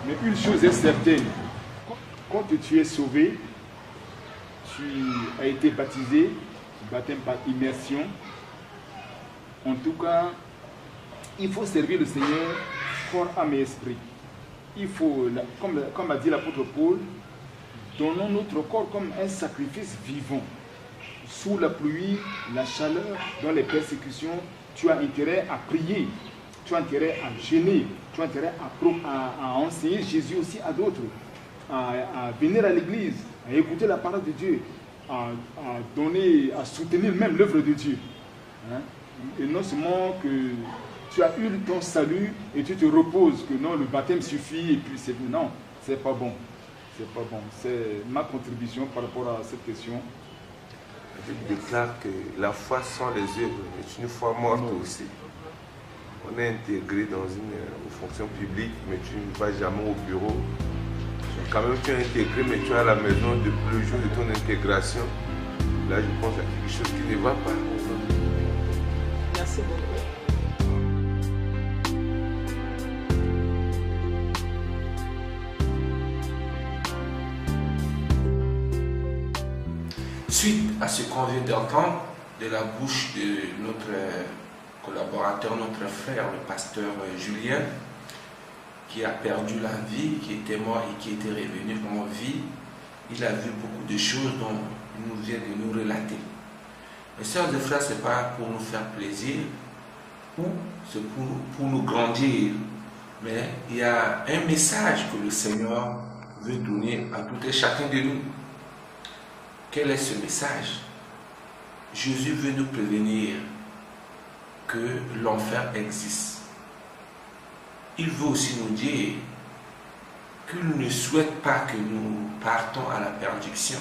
Speaker 3: Mais une chose est certaine, quand tu es sauvé, tu as été baptisé, baptême par immersion. En tout cas, il faut servir le Seigneur corps, âme et esprit. Il faut, comme a dit l'apôtre Paul, donnons notre corps comme un sacrifice vivant. Sous la pluie, la chaleur, dans les persécutions, tu as intérêt à prier, tu as intérêt à gêner, tu as intérêt à enseigner Jésus aussi à d'autres, à venir à l'église, à écouter la parole de Dieu, à donner, à soutenir même l'œuvre de Dieu. Hein? Et non seulement que tu as eu ton salut et tu te reposes, que non, le baptême suffit et puis c'est... Non, c'est pas bon. C'est pas bon. C'est ma contribution par rapport à cette question.
Speaker 1: Je déclare que la foi sans les œuvres est une foi morte aussi. On est intégré dans une fonction publique, mais tu ne vas jamais au bureau. Quand même, tu es intégré, mais tu es à la maison depuis le jour de ton intégration. Là, je pense qu'il y a quelque chose qui ne va pas.
Speaker 2: Merci beaucoup.
Speaker 4: Suite à ce qu'on vient d'entendre de la bouche de notre collaborateur, notre frère, le pasteur Julien, qui a perdu la vie, qui était mort et qui était revenu en vie, il a vu beaucoup de choses dont il nous vient de nous relater. Mes sœurs et frères, ce n'est pas pour nous faire plaisir ou c'est pour nous grandir, mais il y a un message que le Seigneur veut donner à tout et chacun de nous. Quel est ce message? Jésus veut nous prévenir que l'enfer existe. Il veut aussi nous dire qu'il ne souhaite pas que nous partons à la perdition.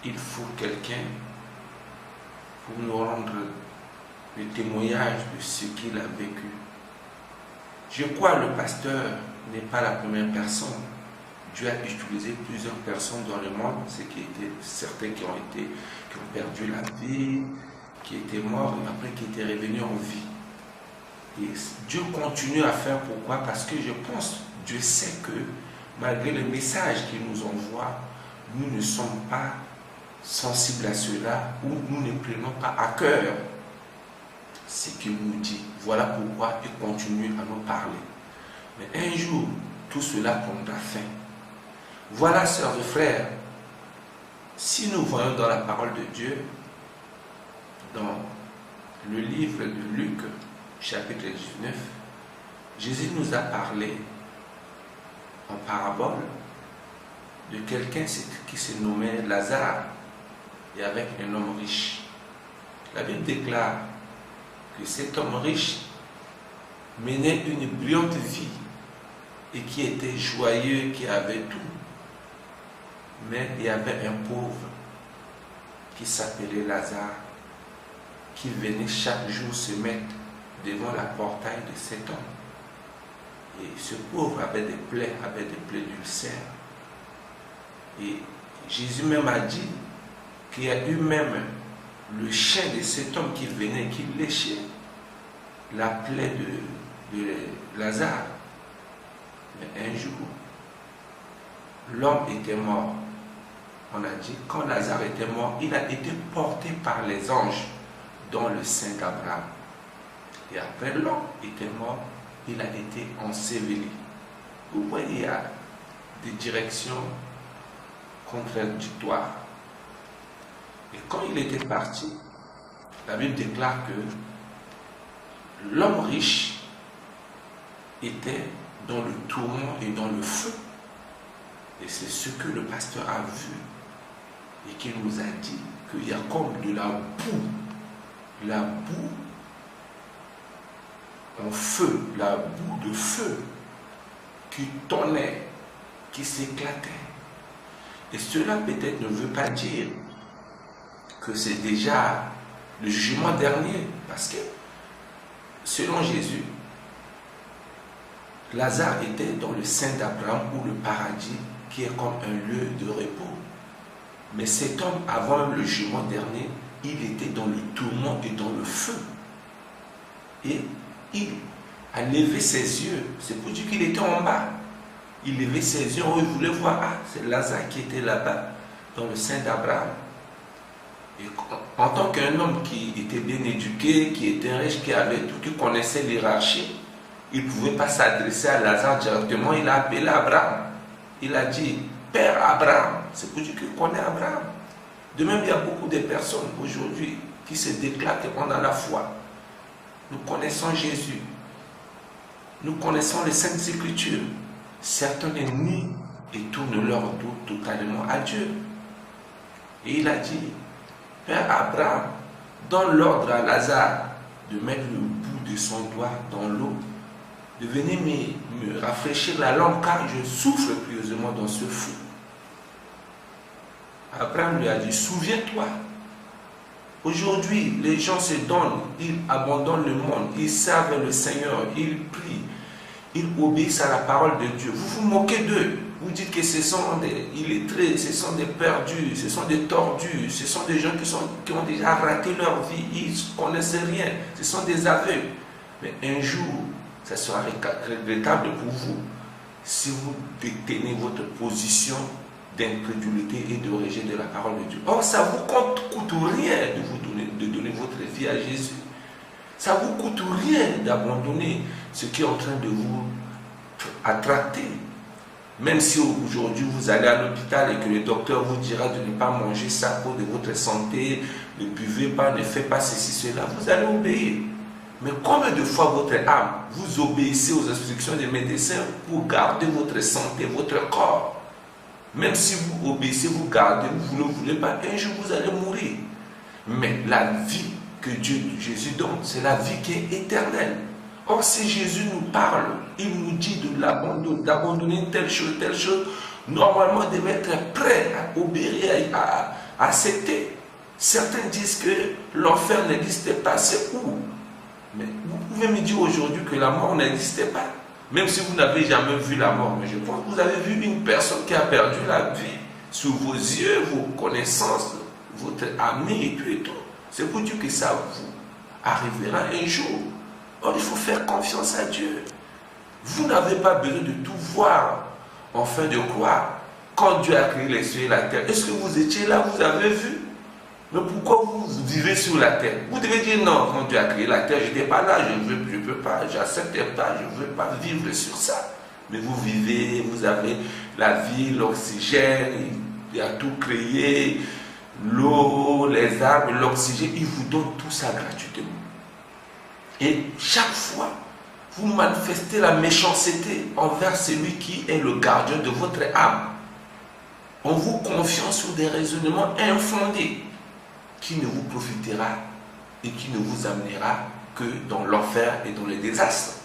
Speaker 4: Il faut quelqu'un pour nous rendre le témoignage de ce qu'il a vécu. Je crois que le pasteur n'est pas la première personne. Dieu a utilisé plusieurs personnes dans le monde, certains qui ont perdu la vie, qui étaient morts, mais après qui étaient revenus en vie. Et Dieu continue à faire pourquoi? Parce que je pense, Dieu sait que malgré le message qu'il nous envoie, nous ne sommes pas sensibles à cela ou nous ne prenons pas à cœur ce qu'il nous dit. Voilà pourquoi il continue à nous parler. Mais un jour, tout cela prendra fin. Voilà, sœurs et frères, si nous voyons dans la parole de Dieu, dans le livre de Luc, chapitre 19, Jésus nous a parlé en parabole de quelqu'un qui se nommait Lazare et avec un homme riche. La Bible déclare que cet homme riche menait une brillante vie et qui était joyeux, qui avait tout. Mais il y avait un pauvre qui s'appelait Lazare, qui venait chaque jour se mettre devant la portail de cet homme. Et ce pauvre avait des plaies d'ulcère. Et Jésus même a dit qu'il y a eu même le chien de cet homme qui venait, qui léchait la plaie de Lazare. Mais un jour, l'homme était mort. On a dit, quand Lazare était mort, il a été porté par les anges dans le sein d'Abraham. Et après l'homme était mort, il a été enseveli. Vous voyez, il y a des directions contradictoires. Et quand il était parti, la Bible déclare que l'homme riche était dans le tourment et dans le feu. Et c'est ce que le pasteur a vu et qu'il nous a dit qu'il y a comme de la boue en feu, la boue de feu qui tonnait, qui s'éclatait. Et cela peut-être ne veut pas dire que c'est déjà le jugement dernier, parce que selon Jésus, Lazare était dans le sein d'Abraham ou le paradis qui est comme un lieu de repos. Mais cet homme, avant le jugement dernier, il était dans le tourment et dans le feu. Et il a levé ses yeux. C'est pour dire qu'il était en bas. Il levait ses yeux, il voulait voir, ah, c'est Lazare qui était là-bas, dans le sein d'Abraham. Et en tant qu'un homme qui était bien éduqué, qui était riche, qui avait tout, qui connaissait l'hierarchie, il ne pouvait pas s'adresser à Lazare directement. Il a appelé Abraham. Il a dit, Père Abraham. C'est pour dire qu'il connaît Abraham. De même, il y a beaucoup de personnes aujourd'hui qui se déclarent qu'on a la foi. Nous connaissons Jésus. Nous connaissons les Saintes Écritures. Certains les nient et tournent leur dos totalement à Dieu. Et il a dit, Père Abraham, donne l'ordre à Lazare de mettre le bout de son doigt dans l'eau, de venir me rafraîchir la langue car je souffre pieusement dans ce feu. Abraham lui a dit, souviens-toi, aujourd'hui les gens se donnent, ils abandonnent le monde, ils servent le Seigneur, ils prient, ils obéissent à la parole de Dieu. Vous vous moquez d'eux, vous dites que ce sont des illettrés, ce sont des perdus, ce sont des tordus, ce sont des gens qui ont déjà raté leur vie, ils ne connaissent rien, ce sont des aveugles. Mais un jour, ça sera regrettable pour vous si vous détenez votre position d'incrédulité et de rejet de la parole de Dieu. Or, ça ne vous coûte rien de donner votre vie à Jésus. Ça ne vous coûte rien d'abandonner ce qui est en train de vous attraper. Même si aujourd'hui vous allez à l'hôpital et que le docteur vous dira de ne pas manger ça pour de votre santé, ne buvez pas, ne faites pas ceci, cela, vous allez obéir. Mais combien de fois votre âme, vous obéissez aux instructions des médecins pour garder votre santé, votre corps? Même si vous obéissez, vous gardez, vous ne voulez pas, un jour vous allez mourir. Mais la vie que Jésus donne, c'est la vie qui est éternelle. Or, si Jésus nous parle, il nous dit d'abandonner telle chose, normalement, on devait être prêt à obéir, à accepter. Certains disent que l'enfer n'existe pas, c'est où? Mais vous pouvez me dire aujourd'hui que la mort n'existait pas. Même si vous n'avez jamais vu la mort, mais je pense que vous avez vu une personne qui a perdu la vie sous vos yeux, vos connaissances, votre ami et tout et tout. C'est pour dire que ça vous arrivera un jour. Or, il faut faire confiance à Dieu. Vous n'avez pas besoin de tout voir en fin de croire. Quand Dieu a créé les cieux et la terre, est-ce que vous étiez là, vous avez vu? Mais pourquoi vous vivez sur la terre? Vous devez dire non, quand Dieu a créé la terre, je n'étais pas là, je ne peux pas, j'accepte pas, je ne veux pas vivre sur ça. Mais vous vivez, vous avez la vie, l'oxygène, il a tout créé, l'eau, les arbres, l'oxygène, il vous donne tout ça gratuitement. Et chaque fois vous manifestez la méchanceté envers celui qui est le gardien de votre âme. En vous confiant sur des raisonnements infondés qui ne vous profitera et qui ne vous amènera que dans l'enfer et dans les désastres.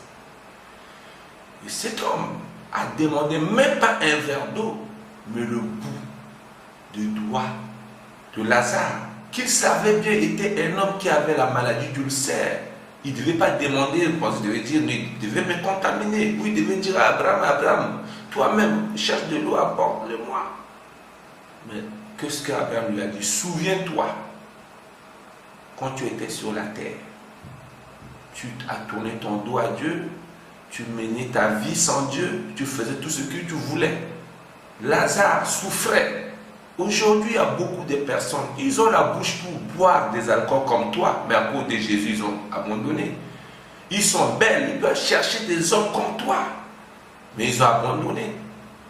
Speaker 4: Et cet homme a demandé même pas un verre d'eau, mais le bout de doigt de Lazare, qu'il savait bien était un homme qui avait la maladie d'ulcère. Il ne devait pas demander, parce qu'il devait dire, il devait me contaminer. Oui, il devait dire à Abraham, Abraham, toi-même, cherche de l'eau, apporte-le-moi. Mais qu'est-ce qu'Abraham lui a dit? Souviens-toi, quand tu étais sur la terre, tu as tourné ton dos à Dieu, tu menais ta vie sans Dieu, tu faisais tout ce que tu voulais. Lazare souffrait. Aujourd'hui, il y a beaucoup de personnes, ils ont la bouche pour boire des alcools comme toi, mais à cause de Jésus, ils ont abandonné. Ils sont belles, ils peuvent chercher des hommes comme toi, mais ils ont abandonné.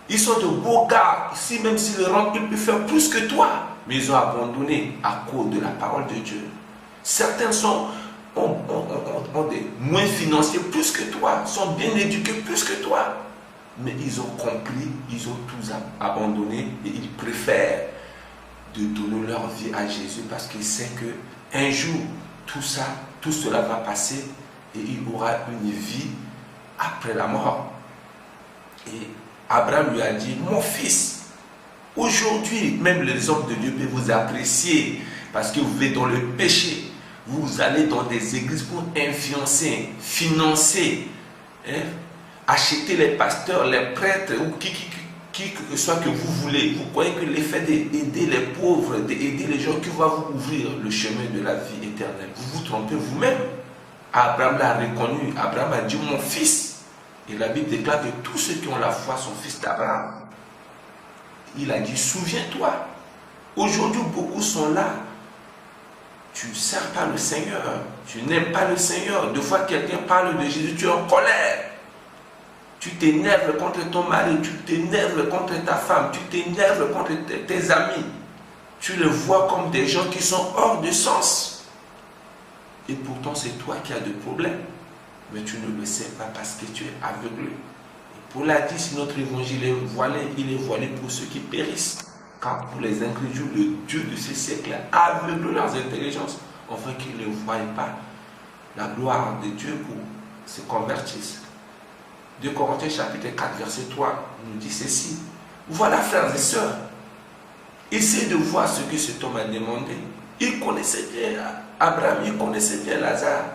Speaker 4: Ils sont de beaux gars, ici, même s'ils rentrent, ils peuvent faire plus que toi, mais ils ont abandonné à cause de la parole de Dieu. Certains ont des moyens financiers plus que toi, sont bien éduqués plus que toi. Mais ils ont compris, ils ont tous abandonné et ils préfèrent de donner leur vie à Jésus parce qu'ils savent qu'un jour, tout cela va passer et il aura une vie après la mort. Et Abraham lui a dit, mon fils, aujourd'hui, même les hommes de Dieu peuvent vous apprécier parce que vous êtes dans le péché. Vous allez dans des églises pour influencer, financer, acheter les pasteurs, les prêtres ou qui que ce soit que vous voulez. Vous croyez que l'effet d'aider les pauvres, d'aider les gens qui vont vous ouvrir le chemin de la vie éternelle. Vous vous trompez vous-même. Abraham l'a reconnu. Abraham a dit mon fils. Et la Bible déclare que tous ceux qui ont la foi sont fils d'Abraham. Il a dit souviens-toi. Aujourd'hui beaucoup sont là. Tu ne sers pas le Seigneur. Tu n'aimes pas le Seigneur. Deux fois quelqu'un parle de Jésus, tu es en colère. Tu t'énerves contre ton mari, tu t'énerves contre ta femme, tu t'énerves contre tes amis. Tu les vois comme des gens qui sont hors de sens. Et pourtant, c'est toi qui as des problèmes. Mais tu ne le sais pas parce que tu es aveuglé. Et Paul a dit, si notre évangile est voilé, il est voilé pour ceux qui périssent. Car pour les incrédules, le Dieu de ce siècle aveugle leurs intelligences, afin qu'ils ne voient pas la gloire de Dieu pour se convertir. 2 Corinthiens chapitre 4 verset 3 nous dit ceci. Voilà frères et sœurs, essayez de voir ce que cet homme a demandé. Il connaissait bien Abraham, il connaissait bien Lazare.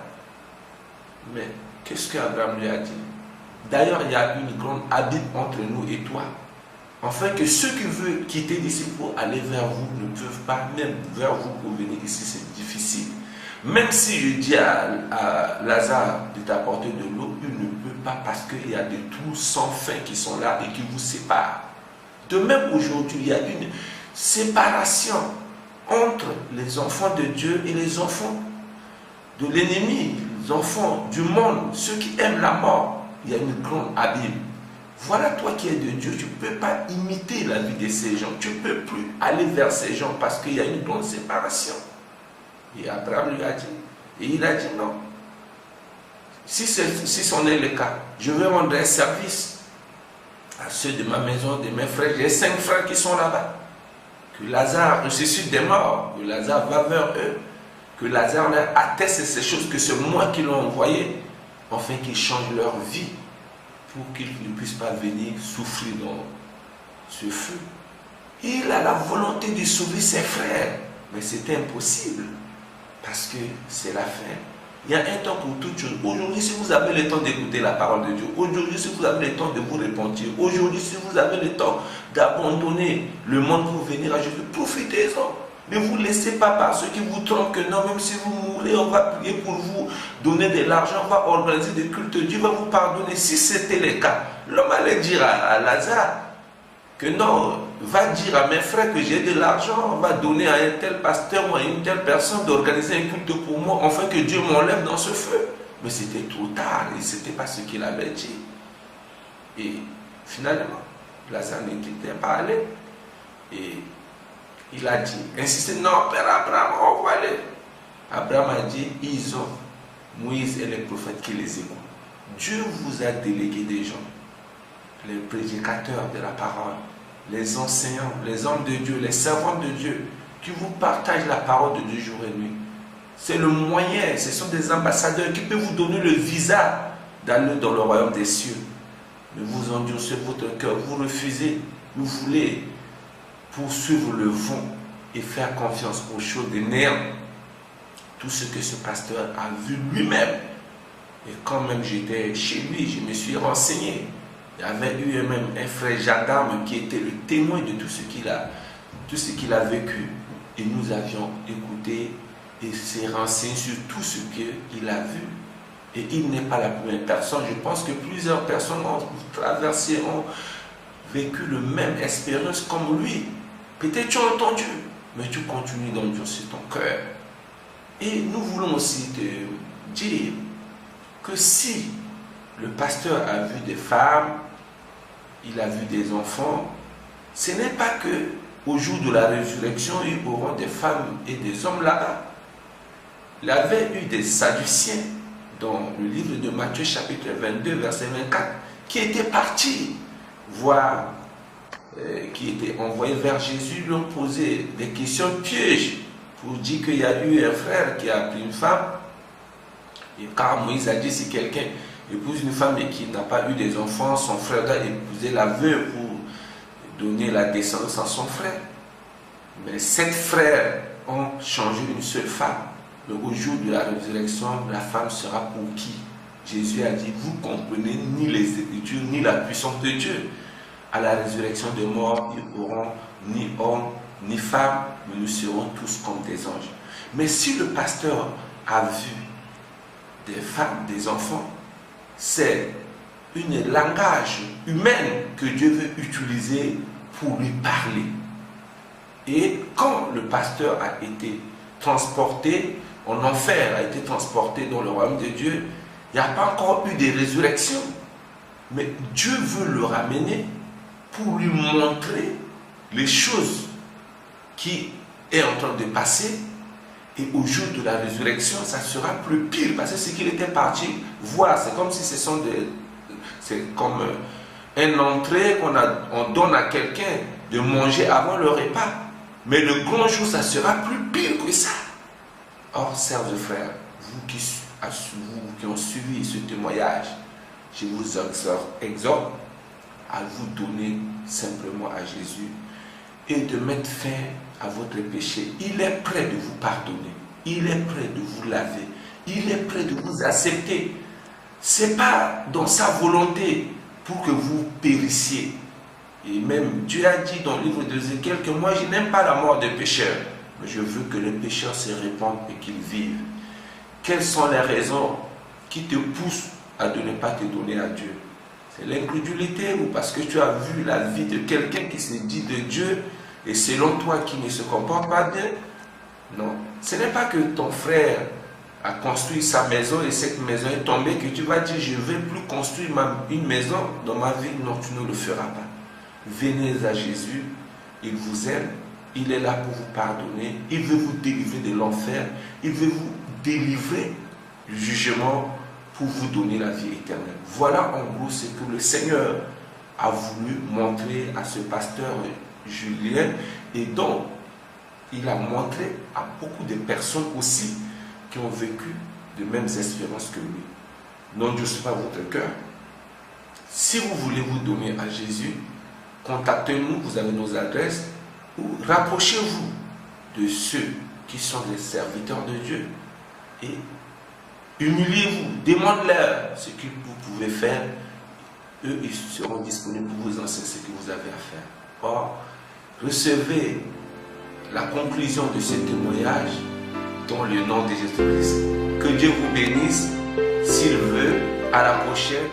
Speaker 4: Mais qu'est-ce qu'Abraham lui a dit? D'ailleurs, il y a une grande abîme entre nous et toi. Afin que ceux qui veulent quitter d'ici pour aller vers vous ne peuvent pas, même vers vous pour venir ici, c'est difficile. Même si je dis à Lazare de t'apporter de l'eau, il ne peut pas parce qu'il y a des trous sans fin qui sont là et qui vous séparent. De même aujourd'hui, il y a une séparation entre les enfants de Dieu et les enfants de l'ennemi, les enfants du monde, ceux qui aiment la mort. Il y a une grande abîme. Voilà toi qui es de Dieu, tu ne peux pas imiter la vie de ces gens. Tu ne peux plus aller vers ces gens parce qu'il y a une grande séparation. Et Abraham lui a dit, et il a dit non. Si c'en est le cas, je vais rendre un service à ceux de ma maison, de mes frères. J'ai 5 frères qui sont là-bas. Que Lazare ressuscite des morts, que Lazare va vers eux, que Lazare leur atteste ces choses, que c'est moi qui l'ai envoyé, afin qu'ils changent leur vie, pour qu'ils ne puissent pas venir souffrir dans ce feu. Il a la volonté de sauver ses frères, mais c'est impossible, parce que c'est la fin. Il y a un temps pour toutes choses. Aujourd'hui, si vous avez le temps d'écouter la parole de Dieu, aujourd'hui, si vous avez le temps de vous repentir, aujourd'hui, si vous avez le temps d'abandonner le monde pour venir à Jésus, profitez-en. Ne vous laissez pas par ceux qui vous trompent que non, même si vous mourrez, on va prier pour vous, donner de l'argent, on va organiser des cultes, Dieu va vous pardonner. Si c'était le cas, l'homme allait dire à Lazare que non, va dire à mes frères que j'ai de l'argent, on va donner à un tel pasteur ou à une telle personne d'organiser un culte pour moi, afin que Dieu m'enlève dans ce feu. Mais c'était trop tard et ce n'était pas ce qu'il avait dit. Et finalement, Lazare ne quittait pas aller. Et il a dit, insisté, non, Père Abraham, envoie-les. Abraham a dit, ils ont Moïse et les prophètes qui les écoutent. Dieu vous a délégué des gens, les prédicateurs de la parole, les enseignants, les hommes de Dieu, les servants de Dieu, qui vous partagent la parole de Dieu jour et nuit. C'est le moyen, ce sont des ambassadeurs qui peuvent vous donner le visa d'aller dans le royaume des cieux. Mais vous endurcez votre cœur, vous refusez, vous voulez poursuivre le vent et faire confiance aux choses des néants. Tout ce que ce pasteur a vu lui-même. Et quand même j'étais chez lui, je me suis renseigné. Il y avait eu même un frère gendarme qui était le témoin de tout ce qu'il a vécu. Et nous avions écouté et s'est renseigné sur tout ce qu'il a vu. Et il n'est pas la première personne. Je pense que plusieurs personnes ont traversé, ont vécu la même expérience comme lui. Peut-être tu as entendu, mais tu continues d'endurcir ton cœur. Et nous voulons aussi te dire que si le pasteur a vu des femmes, il a vu des enfants, ce n'est pas que au jour de la résurrection, il y aura des femmes et des hommes là-bas. Il y avait eu des Sadduciens dans le livre de Matthieu chapitre 22, verset 24, qui étaient partis voir, qui étaient envoyés vers Jésus, lui ont posé des questions pièges pour dire qu'il y a eu un frère qui a pris une femme. Et car Moïse a dit, si quelqu'un épouse une femme et qui n'a pas eu des enfants, son frère doit épouser la veuve pour donner la descendance à son frère. Mais 7 frères ont changé une seule femme. Mais au jour de la résurrection, la femme sera pour qui? Jésus a dit, vous comprenez ni les Écritures, ni la puissance de Dieu. À la résurrection des morts, ils n'auront ni homme, ni femme, mais nous serons tous comme des anges. Mais si le pasteur a vu des femmes, des enfants, c'est un langage humain que Dieu veut utiliser pour lui parler. Et quand le pasteur a été transporté en enfer, a été transporté dans le royaume de Dieu, il n'y a pas encore eu de résurrection. Mais Dieu veut le ramener pour lui montrer les choses qui est en train de passer. Et au jour de la résurrection, ça sera plus pire. Parce que ce qu'il était parti voir, c'est comme si c'est comme une entrée on donne à quelqu'un de manger avant le repas. Mais le grand jour, ça sera plus pire que ça. Or, sœurs et frères, vous qui ont suivi ce témoignage, je vous exhorte à vous donner simplement à Jésus et de mettre fin à votre péché. Il est prêt de vous pardonner. Il est prêt de vous laver. Il est prêt de vous accepter. Ce n'est pas dans sa volonté pour que vous périssiez. Et même Dieu a dit dans le livre d'Ézéchiel que moi je n'aime pas la mort des pécheurs, mais je veux que les pécheurs se répandent et qu'ils vivent. Quelles sont les raisons qui te poussent à ne pas te donner à Dieu? C'est l'incrédulité ou parce que tu as vu la vie de quelqu'un qui se dit de Dieu et selon toi qui ne se comporte pas bien? Non. Ce n'est pas que ton frère a construit sa maison et cette maison est tombée que tu vas dire je ne vais plus construire une maison dans ma vie. Non, tu ne le feras pas. Venez à Jésus, il vous aime, il est là pour vous pardonner, il veut vous délivrer de l'enfer, il veut vous délivrer du jugement pour vous donner la vie éternelle. Voilà en gros ce que le Seigneur a voulu montrer à ce pasteur Julien et dont il a montré à beaucoup de personnes aussi qui ont vécu de mêmes expériences que lui. N'endurcissez pas votre cœur. Si vous voulez vous donner à Jésus, contactez-nous, vous avez nos adresses, ou rapprochez-vous de ceux qui sont des serviteurs de Dieu et humiliez-vous, demandez-leur ce que vous pouvez faire. Eux, ils seront disponibles pour vous enseigner ce que vous avez à faire. Or, recevez la conclusion de ce témoignage dans le nom de Jésus-Christ. Que Dieu vous bénisse, s'il veut, à la prochaine.